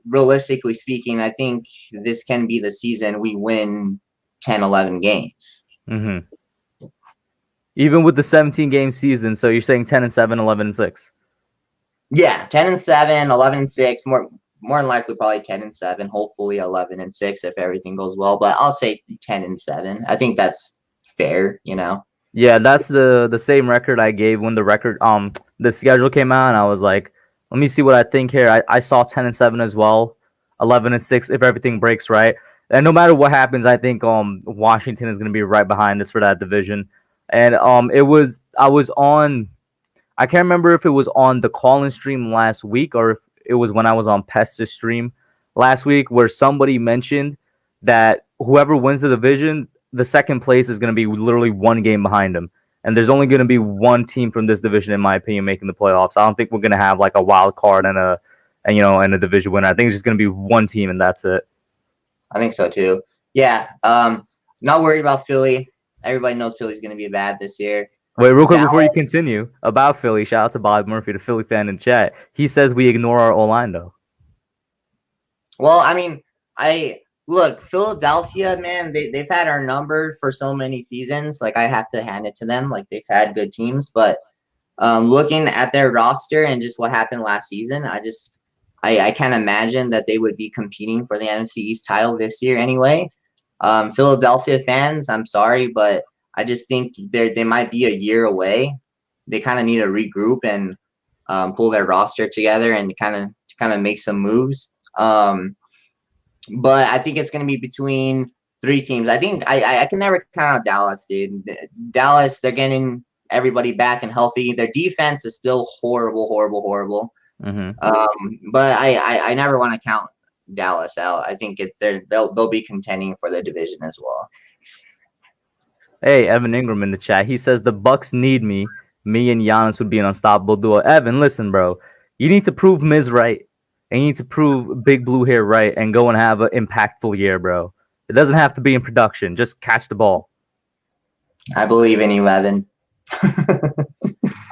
realistically speaking, I think this can be the season we win 10, 11 games. Mhm. Even with the 17-game season, so you're saying 10-7, 11-6. Yeah, 10-7, 11-6, more than likely probably 10-7, hopefully 11-6 if everything goes well, but I'll say 10-7. I think that's fair. Yeah, that's the same record I gave when the schedule came out, and I was like, let me see what I think here. I saw 10-7 as well, 11-6 if everything breaks right. And no matter what happens, I think Washington is going to be right behind us for that division. And I can't remember if it was on the call-in stream last week or if it was when I was on Pesta's stream last week where somebody mentioned that whoever wins the division, the second place is going to be literally one game behind them. And there's only going to be one team from this division, in my opinion, making the playoffs. I don't think we're going to have like a wild card and a division winner. I think it's just going to be one team and that's it. I think so too. Yeah. Not worried about Philly. Everybody knows Philly's going to be bad this year. Wait, real quick before you continue about Philly, shout out to Bob Murphy, the Philly fan in chat. He says we ignore our O-line though. Well, I mean, look, Philadelphia, man, they've had our number for so many seasons. Like, I have to hand it to them. Like, they've had good teams, but looking at their roster and just what happened last season, I can't imagine that they would be competing for the NFC East title this year anyway. Philadelphia fans, I'm sorry, but I just think they might be a year away. They kind of need to regroup and pull their roster together and kind of make some moves. But I think it's going to be between 3 teams. I think I can never count out Dallas, dude. Dallas, they're getting everybody back and healthy. Their defense is still horrible. Mm-hmm. But I never want to count Dallas out. I think they'll be contending for the division as well. Hey, Evan Ingram in the chat. He says the Bucks need me. Me and Giannis would be an unstoppable duo. Evan, listen, bro. You need to prove Miz right. And you need to prove Big Blue here right and go and have an impactful year, bro. It doesn't have to be in production. Just catch the ball. I believe in you, Evan.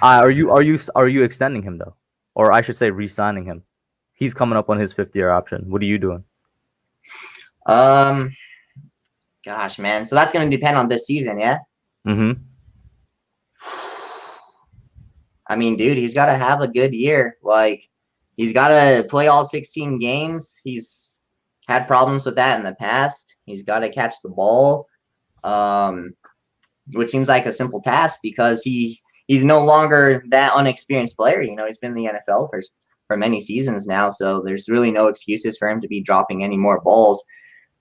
Are you extending him though? Or I should say re-signing him. He's coming up on his 5th-year option. What are you doing? Gosh, man. So that's going to depend on this season, yeah? Mm-hmm. I mean, dude, he's got to have a good year. Like, he's got to play all 16 games. He's had problems with that in the past. He's got to catch the ball, which seems like a simple task because he's no longer that unexperienced player. He's been in the NFL for many seasons now, so there's really no excuses for him to be dropping any more balls.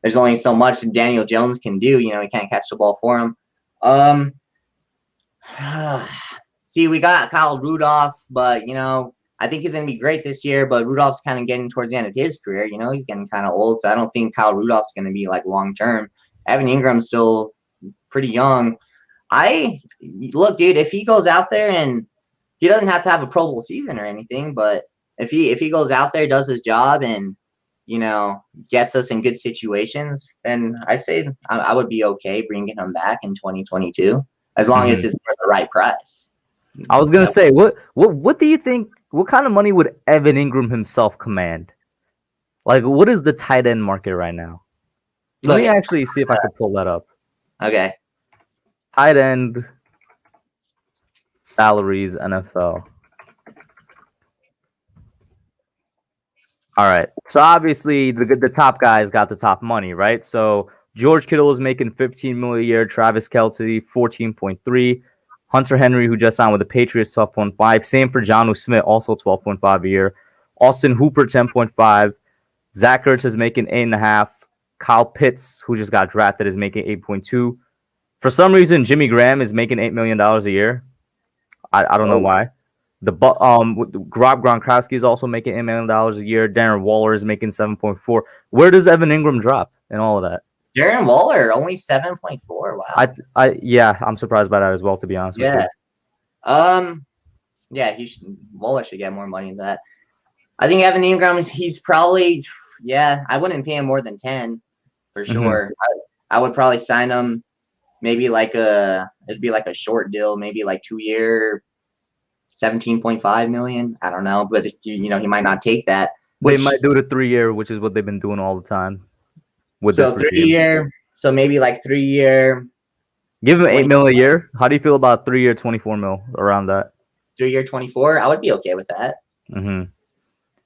There's only so much Daniel Jones can do. He can't catch the ball for him. See, we got Kyle Rudolph, but, I think he's going to be great this year, but Rudolph's kind of getting towards the end of his career. He's getting kind of old, so I don't think Kyle Rudolph's going to be, like, long-term. Evan Ingram's still pretty young. Look, dude, if he goes out there and he doesn't have to have a Pro Bowl season or anything, but if he goes out there, does his job, and gets us in good situations, then I say I would be okay bringing him back in 2022 as long as it's for the right price. I was gonna say, what do you think? What kind of money would Evan Ingram himself command? Like, what is the tight end market right now? Let Look, me actually see if I could pull that up. okay. Tight end salaries NFL. All right. So obviously the top guys got the top money, right? So George Kittle is making 15 million a year. Travis Kelce 14.3. Hunter Henry, who just signed with the Patriots, 12.5. Same for Jonnu Smith, also 12.5 a year. Austin Hooper 10.5. Zach Ertz is making 8.5. Kyle Pitts, who just got drafted, is making 8.2. For some reason, Jimmy Graham is making $8 million a year. I don't know why. Rob Gronkowski is also making $8 million a year. Darren Waller is making 7.4. Where does Evan Ingram drop in all of that? Darren Waller only 7.4. Wow. Yeah, I'm surprised by that as well, to be honest with you. Yeah, Waller should get more money than that. I think Evan Ingram, he's probably, I wouldn't pay him more than 10 for sure. I would probably sign him maybe it'd be like a short deal, maybe like 2-year, 17.5 million. I don't know, but he might not take that. They might do it a 3-year, which is what they've been doing all the time. So 3-year, so maybe like 3-year. Give him 8 mil a year. How do you feel about 3-year, 24 mil around that? 3-year, 24. I would be okay with that.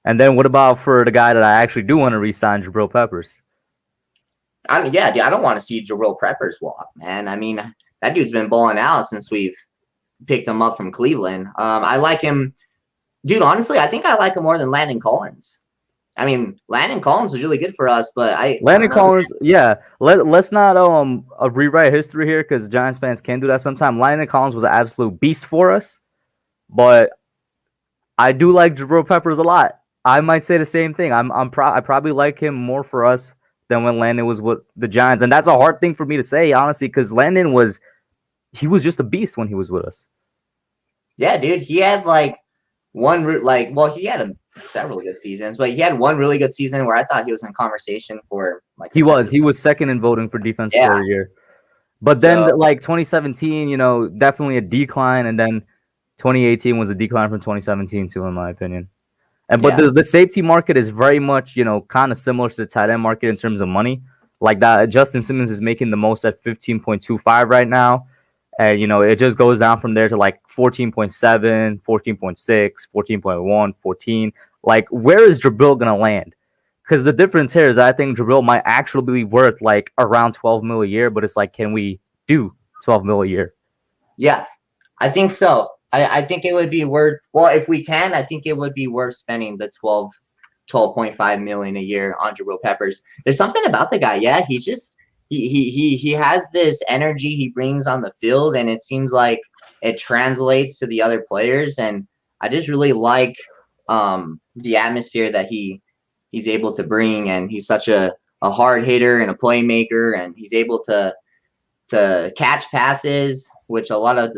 And then what about for the guy that I actually do want to re-sign, Jabril Peppers? I don't want to see Jabril Peppers walk, man. I mean, that dude's been balling out since we've picked him up from Cleveland. I like him, dude. Honestly, I think I like him more than Landon Collins. I mean, Landon Collins was really good for us, but Landon Collins, yeah. Let's not rewrite history here because Giants fans can do that sometimes. Landon Collins was an absolute beast for us, but I do like Jabril Peppers a lot. I might say the same thing. I probably like him more for us than when Landon was with the Giants, and that's a hard thing for me to say, honestly, because Landon was just a beast when he was with us. Yeah, dude, he had he had several good seasons, but he had one really good season where I thought he was in conversation for he was second in voting for defensive player of the year. But then 2017, definitely a decline, and then 2018 was a decline from 2017 too, in my opinion. But the safety market is very much, kind of similar to the tight end market in terms of money. Like that, Justin Simmons is making the most at 15.25 right now. And, it just goes down from there to like 14.7, 14.6, 14.1, 14. Like, where is Jabril going to land? Because the difference here is I think Jabril might actually be worth like around 12 mil a year, but it's like, can we do 12 mil a year? Yeah, I think so. I think it would be worth, if we can, I think it would be worth spending the 12.5 million a year on Jabril Peppers. There's something about the guy. Yeah, he's just, he has this energy he brings on the field, and it seems like it translates to the other players. And I just really like the atmosphere that he's able to bring. And he's such a hard hitter and a playmaker, and he's able to catch passes, which a lot of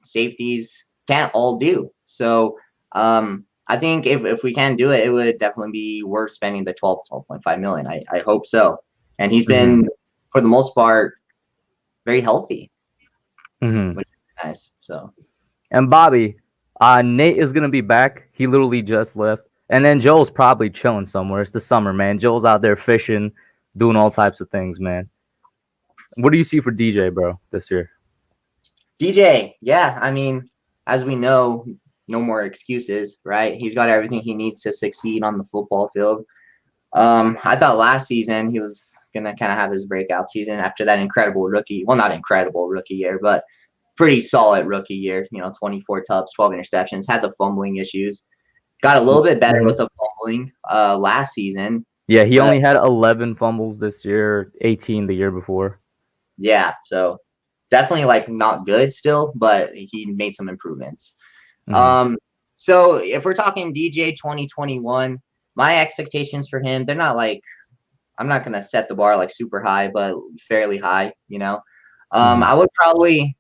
safeties can't all do. So I think if we can do it, it would definitely be worth spending the 12.5 million. I hope so. And he's been, for the most part, very healthy, which is nice. So, and Bobby, Nate is gonna be back. He literally just left, and then Joel's probably chilling somewhere. It's the summer, man. Joel's out there fishing, doing all types of things, man. What do you see for DJ, bro, this year? DJ, yeah. I mean, as we know, no more excuses, right? He's got everything he needs to succeed on the football field. I thought last season he was going to kind of have his breakout season after that incredible rookie. Well, not incredible rookie year, but pretty solid rookie year. 24 tubs, 12 interceptions, had the fumbling issues. Got a little bit better with the fumbling last season. Yeah, he only had 11 fumbles this year, 18 the year before. Yeah, so definitely not good still, but he made some improvements. So if we're talking DJ 2021, my expectations for him, they're not I'm not going to set the bar super high, but fairly high, I would probably,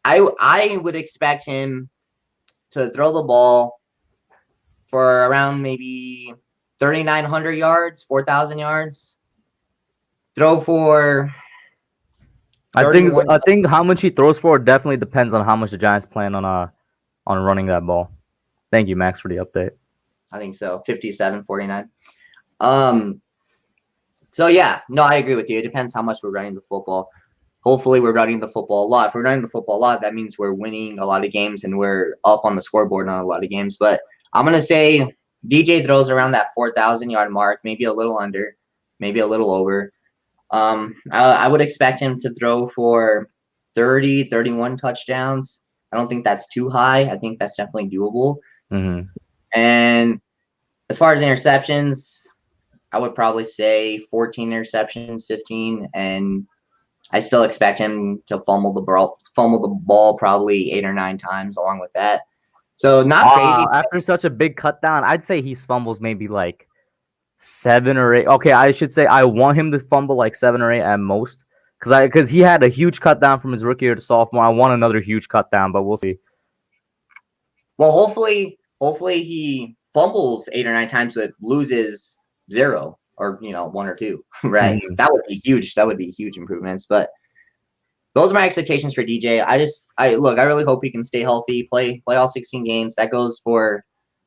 I would expect him to throw the ball for around maybe 3,900 yards, 4,000 yards, throw for, I think how much he throws for definitely depends on how much the Giants plan on running that ball. Thank you, Max, for the update. I think so. 57-49. So yeah, no, I agree with you. It depends how much we're running the football. Hopefully we're running the football a lot. If we're running the football a lot, that means we're winning a lot of games and we're up on the scoreboard on a lot of games. But I'm gonna say DJ throws around that 4,000-yard mark, maybe a little under, maybe a little over. I would expect him to throw for 30, 31 touchdowns. I don't think that's too high. I think that's definitely doable. Mm-hmm. And as far as interceptions, I would probably say 14 interceptions, 15, and I still expect him to fumble the ball probably 8 or 9 times along with that. So not crazy. After such a big cut down, I'd say he fumbles maybe like 7 or 8. Okay, I should say I want him to fumble like 7 or 8 at most, because he had a huge cut down from his rookie year to sophomore. I want another huge cut down, but we'll see. Well, hopefully he fumbles 8 or 9 times, but loses 0 or 1 or 2. Right? Mhm. That would be huge. That would be huge improvements. But those are my expectations for DJ. I really hope he can stay healthy, play all 16 games. That goes for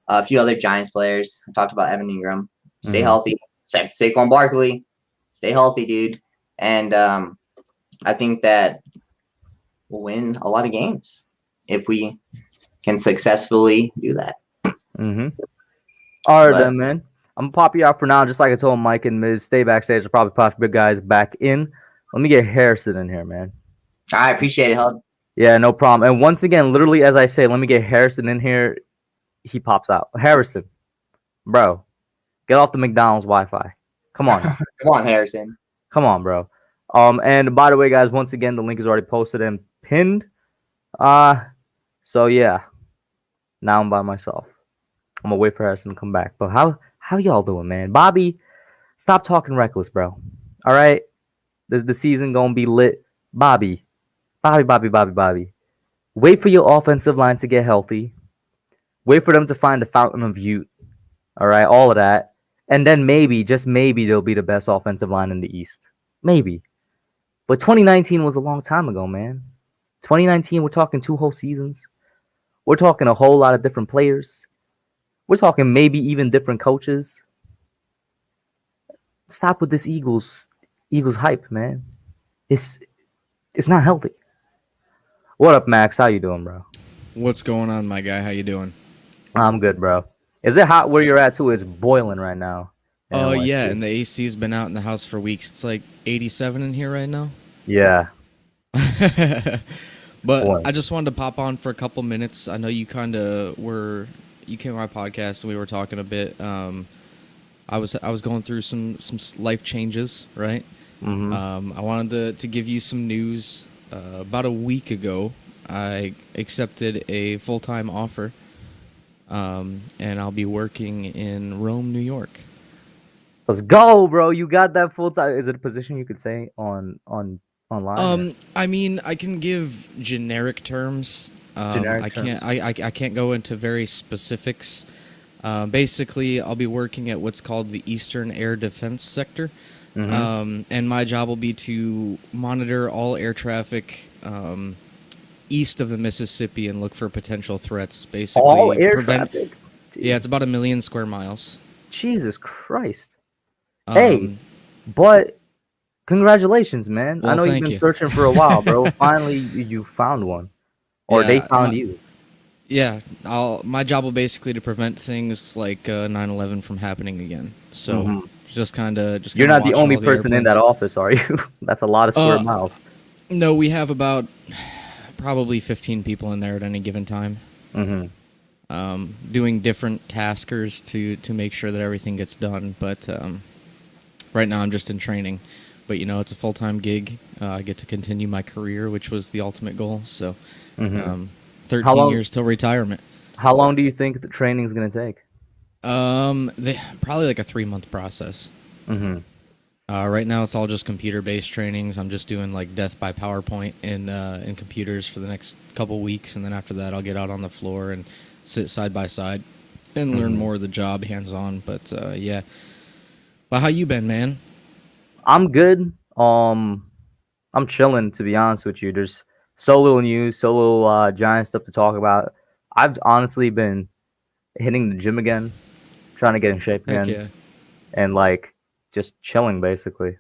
a few other Giants players. I talked about Evan Ingram. Stay healthy. Saquon Barkley, stay healthy, dude. And I think that we'll win a lot of games if we can successfully do that. Mm-hmm. All right, then, man. I'm gonna pop you out for now, just like I told Mike and Miz. Stay backstage. I'll probably pop big guys back in. Let me get Harrison in here, man. I appreciate it, Hub. Yeah, no problem. And once again, literally as I say, let me get Harrison in here. He pops out. Harrison, bro, get off the McDonald's Wi-Fi. Come on. Come on, Harrison. Come on, bro. And by the way, guys, once again, the link is already posted and pinned. So yeah. Now I'm by myself. I'm gonna wait for Harrison to come back. But how y'all doing, man? Bobby, stop talking reckless, bro. All right? The season gonna be lit. Bobby. Wait for your offensive line to get healthy. Wait for them to find the fountain of youth. All right, all of that. And then maybe, just maybe, they'll be the best offensive line in the East. Maybe. But 2019 was a long time ago, man. 2019, we're talking 2 whole seasons. We're talking a whole lot of different players. We're talking maybe even different coaches. Stop with this Eagles hype, man. It's not healthy. What up, Max? How you doing, bro? What's going on, my guy? How you doing? I'm good, bro. Is it hot where you're at too? It's boiling right now. Oh, yeah, and the AC's been out in the house for weeks. It's like 87 in here right now. Yeah. But Boy. I just wanted to pop on for a couple minutes. I know you kind of you came on my podcast and we were talking a bit. I was going through some life changes, right? Mm-hmm. I wanted to give you some news. About a week ago, I accepted a full-time offer, and I'll be working in Rome, New York. Let's go, bro. You got that full time. Is it a position you could say online? I mean, I can give generic terms. Generic I terms. I can't go into very specifics. Basically, I'll be working at what's called the Eastern Air Defense Sector. Mm-hmm. And my job will be to monitor all air traffic east of the Mississippi and look for potential threats. Basically, All air traffic. Yeah, it's about 1 million square miles. Jesus Christ. Hey, but congratulations, man. I Well, know you've thank been you. searching for a while, bro. Finally, you found one, or Yeah, they found you. Yeah, my job will basically to prevent things like 9/11 from happening again. So. Mhm. Just kind of. You're not the watching only all the person in that airplanes. office, are you? That's a lot of square miles. No, we have about probably 15 people in there at any given time, Mm-hmm. doing different taskers to make sure that everything gets done. But right now I'm just in training. But it's a full-time gig. I get to continue my career, which was the ultimate goal. So, 13 years till retirement. How long do you think the training's gonna take? Probably like a 3-month process. Mm-hmm. Right now, it's all just computer-based trainings. I'm just doing like death by PowerPoint in computers for the next couple weeks, and then after that, I'll get out on the floor and sit side by side and learn more of the job, hands-on. But yeah. Well, how you been, man? I'm good. I'm chilling, to be honest with you. There's so little news, so little Giant stuff to talk about. I've honestly been hitting the gym again. trying to get in shape Heck again, yeah. and like just chilling basically.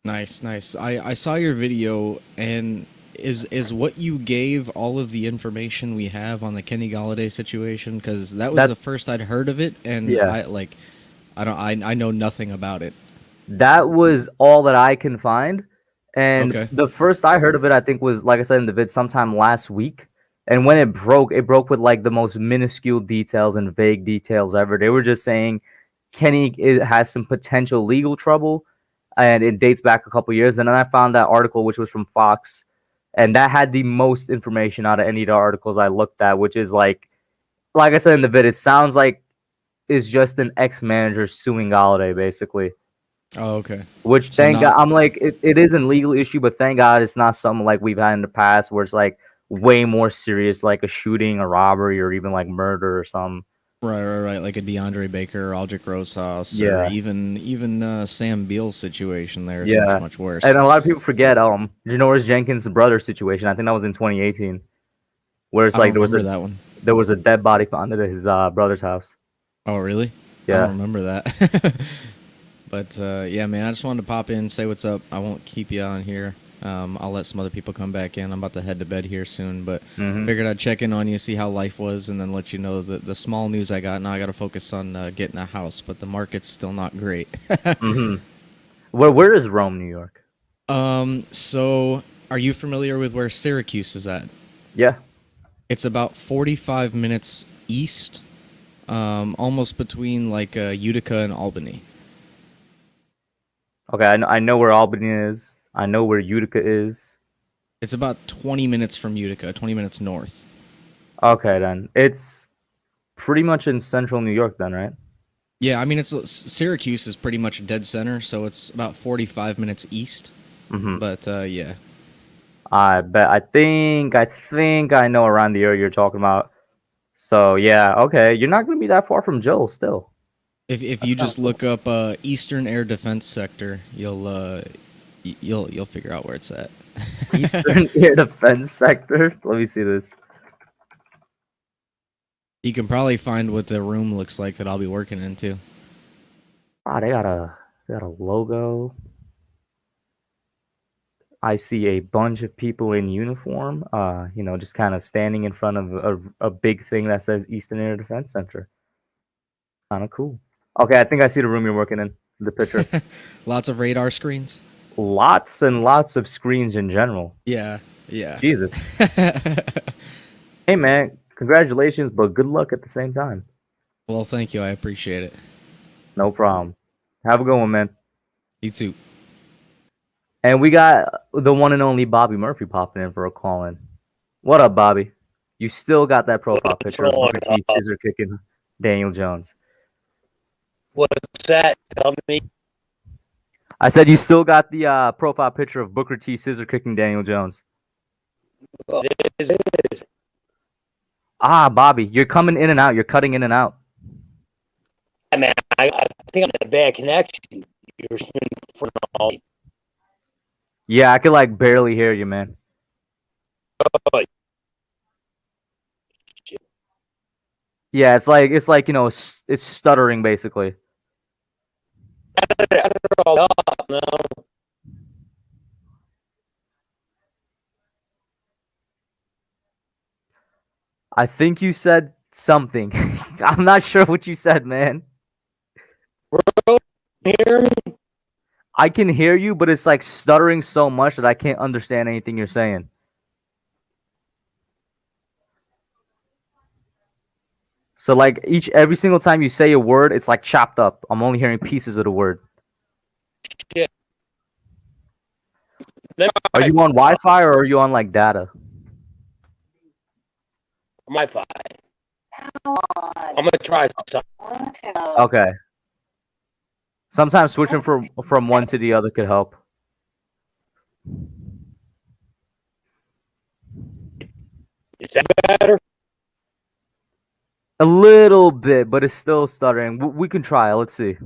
Nice, nice. I saw your video, and is what you gave all of the information we have on the Kenny Galladay situation? Because that was That the first I'd heard of it, and Yeah. I know nothing about it. That was all that I can find. And Okay. the first I heard of it, I think, was like I said in the vid sometime last week. And when it broke with like the most minuscule details and vague details ever. They were just saying has some potential legal trouble, and it dates back a couple years. And then I found that article, which was from Fox, and that had the most information out of any of the articles I looked at, which is like I said in the vid, it sounds like it's just an ex-manager suing Galladay, basically. Oh, okay. Which So thank God, not I'm like it is a legal issue, but thank God it's not something like we've had in the past where it's like way more serious, like a shooting, a robbery, or even like murder or something. right. Like a DeAndre Baker, Aldrich Rosas, or Yeah, even Sam Beal's situation there is yeah. much worse. And a lot of people forget Janoris Jenkins' brother situation. I think that was in 2018, where it's I don't like remember that one. there was a dead body found at his brother's house. Oh, really? I Yeah. don't remember that. But yeah, man, I just wanted to pop in, say what's up. I won't keep you on here. I'll let some other people come back in. I'm about to head to bed here soon, but figured I'd check in on you, see how life was, and then let you know the small news I got. Now I got to focus on getting a house, but the market's still not great. Where is Rome, New York? So are you familiar with where Syracuse is at? Yeah. It's about 45 minutes east, almost between like Utica and Albany. Okay, I know where Albany is. I know where Utica is. It's about 20 minutes from Utica, 20 minutes north. Okay, then it's pretty much in central New York, then, right? Yeah, I mean, Syracuse is pretty much dead center, so it's about 45 minutes east. But yeah, I bet. I think I know around the area you're talking about. So yeah, okay. You're not gonna be that far from Joel still. if you just look up Eastern Air Defense Sector, you'll figure out where it's at. Eastern Air Defense Sector. Let me see this. You can probably find what the room looks like that I'll be working into. Ah, they got a logo. I see a bunch of people in uniform. Just kind of standing in front of a big thing that says Eastern Air Defense Center. Kind of cool. Okay, I think I see the room you're working in. The picture. Lots of radar screens. Lots and lots of screens in general. Yeah. Jesus. Hey man, congratulations, but good luck at the same time. Well, thank you. I appreciate it. No problem. Have a good one, man. You too. And we got the one and only Bobby Murphy popping in for a call in. What up, Bobby? You still got that profile picture of Booker T scissor kicking Daniel Jones. What's that? Tell me. I said you still got the profile picture of Booker T scissor kicking Daniel Jones. It is. Ah, Bobby, you're coming in and out. You're cutting in and out. Yeah, man, I think I'm in a bad connection. You're speaking for all. Yeah, I could like barely hear you, man. Oh, shit. Yeah, it's like it's stuttering basically. I don't know. No. I think you said something. I'm not sure what you said, man. Bro, hear me? I can hear you, but it's like stuttering so much that I can't understand anything you're saying. So like every single time you say a word, it's like chopped up. I'm only hearing pieces of the word. Shit. Are you on Wi-Fi or are you on like data? My five. I'm gonna try something. Okay. Sometimes switching from one to the other could help. Is that better? A little bit, but it's still stuttering. We can try. Let's see.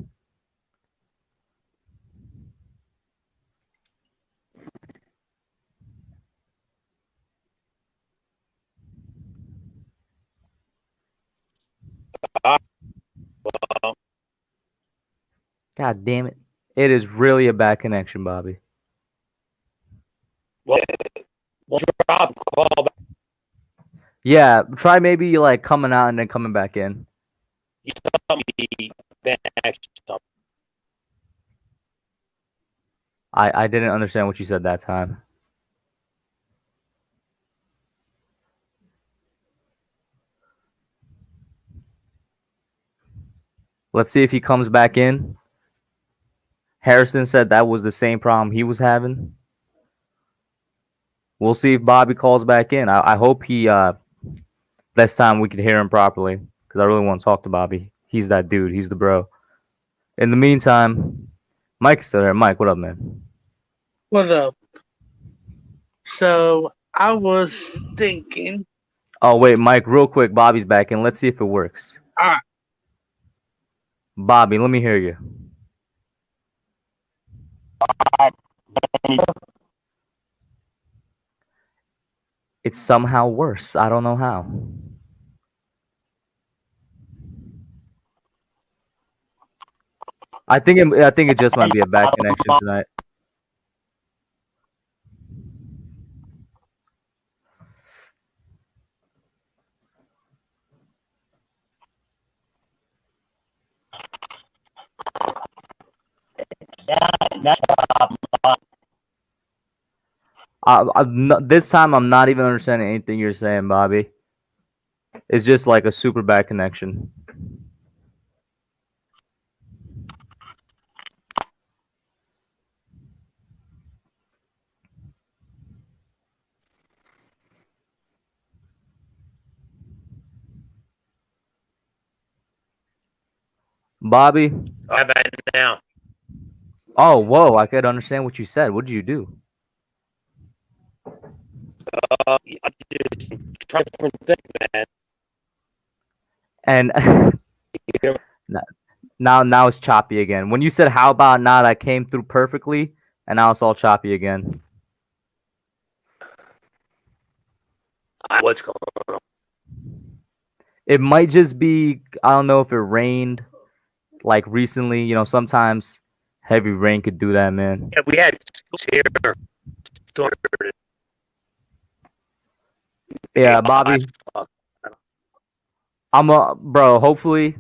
Well, God damn it. It is really a bad connection, Bobby. Well, drop call back. Yeah, try maybe like coming out and then coming back in. You saw me back. I didn't understand what you said that time. Let's see if he comes back in. Harrison said that was the same problem he was having. We'll see if Bobby calls back in. I hope he this time we can hear him properly because I really want to talk to Bobby. He's that dude. He's the bro. In the meantime, Mike's still there. Mike, what up, man? What up? So I was thinking. Oh wait, Mike, real quick. Bobby's back in. Let's see if it works. Alright. Bobby, let me hear you. It's somehow worse. I don't know how. I think it just might be a bad connection tonight. This time I'm not even understanding anything you're saying, Bobby. It's just like a super bad connection. Bobby? How about now? Oh, whoa, I could understand what you said. What did you do? I just try different things, man. And now it's choppy again. When you said how about not, I came through perfectly, and now it's all choppy again. What's going on? It might just be, I don't know if it rained like recently. You know, sometimes heavy rain could do that, man. Yeah, we had here. Yeah, Bobby. Bro, hopefully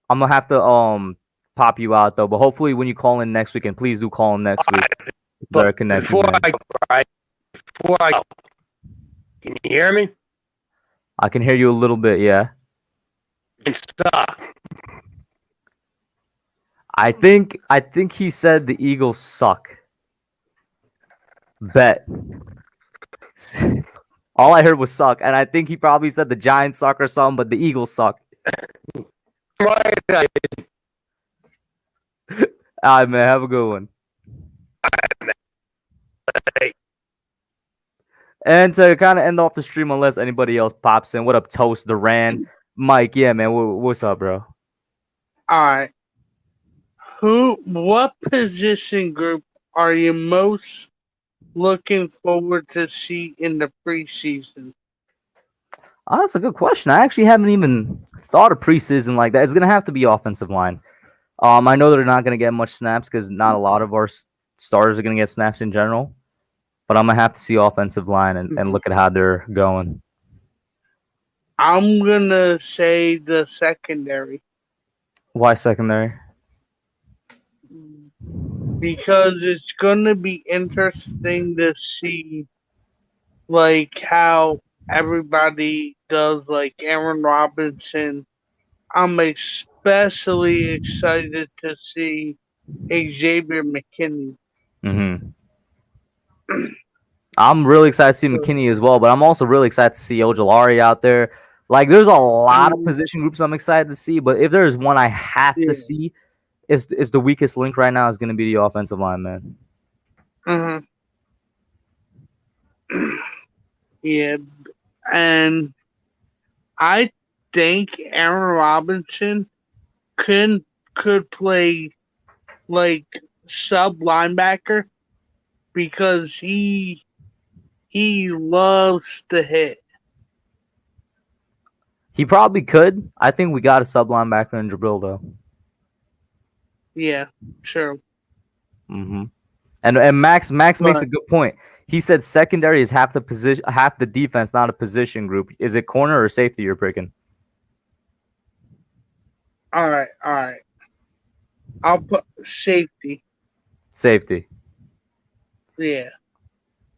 I'm gonna have to pop you out though. But hopefully when you call in next week, and please do call in next week. Better connection. Before I can you hear me? I can hear you a little bit, yeah. Stop. I think he said the Eagles suck. Bet. All I heard was suck, and I think he probably said the Giants suck or something, but the Eagles suck. Right. All right, man. Have a good one. And to kind of end off the stream, unless anybody else pops in, what up, Toast, the Rant? Mike, yeah, man. What's up, bro? Alright. What position group are you most looking forward to see in the preseason? Oh, that's a good question. I actually haven't even thought of preseason like that. It's gonna have to be offensive line. I know they're not gonna get much snaps because not a lot of our stars are gonna get snaps in general. But I'm gonna have to see offensive line and look at how they're going. I'm gonna say the secondary. Why secondary? Because it's gonna be interesting to see like how everybody does, like Aaron Robinson. I'm especially excited to see Xavier McKinney. Mm-hmm. I'm really excited to see McKinney as well, but I'm also really excited to see Ojolari out there. Like, there's a lot of position groups I'm excited to see, but if there's one I have to see, is the weakest link right now is going to be the offensive line, man. Mm-hmm. Yeah, and I think Aaron Robinson could play like sub linebacker because he loves to hit. He probably could. I think we got a sub linebacker in Jabril, though. Yeah, sure. Mm-hmm. And Max makes But a good point. He said secondary is half the position, half the defense, not a position group. Is it corner or safety you're picking? all right, all right. I'll put safety. Safety. Yeah.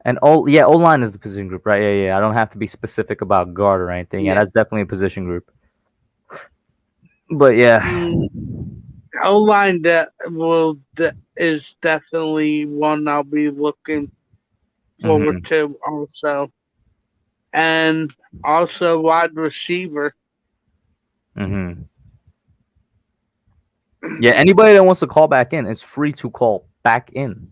And O line is the position group, right? Yeah. I don't have to be specific about guard or anything. Yeah, Yeah. that's definitely a position group. But yeah. O line is definitely one I'll be looking forward Mm-hmm. to also, and also wide receiver. Mm-hmm. Yeah, anybody that wants to call back in is free to call back in.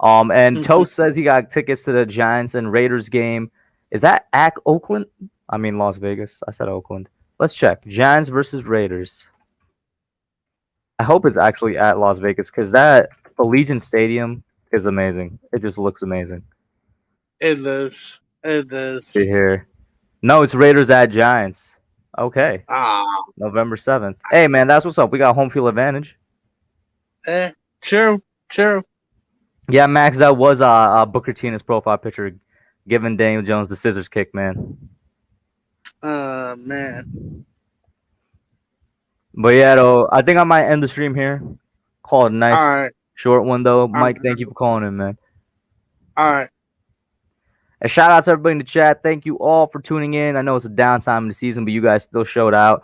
And Toast says he got tickets to the Giants and Raiders game. Is that at Oakland? I mean Las Vegas. I said Oakland. Let's check. Giants versus Raiders. I hope it's actually at Las Vegas because that Allegiant Stadium is amazing. It just looks amazing. It is. It Let's see is. here. No, it's Raiders at Giants. Okay. Ah, November 7th. Hey, man, that's what's up. We got home field advantage. true. Yeah, Max, that was Booker T in his profile picture giving Daniel Jones the scissors kick, man. Man. But yeah, though, I think I might end the stream here. Call it a nice All right. short one, though. Mike, right. thank you for calling in, man. All right. A shout out to everybody in the chat. Thank you all for tuning in. I know it's a downtime of the season, but you guys still showed up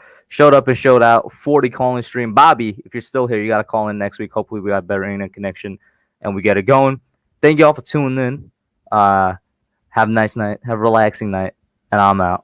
and showed out. 40 calling stream. Bobby, if you're still here, you got to call in next week. Hopefully, we got better internet connection and we get it going. Thank you all for tuning in. Have a nice night. Have a relaxing night. And I'm out.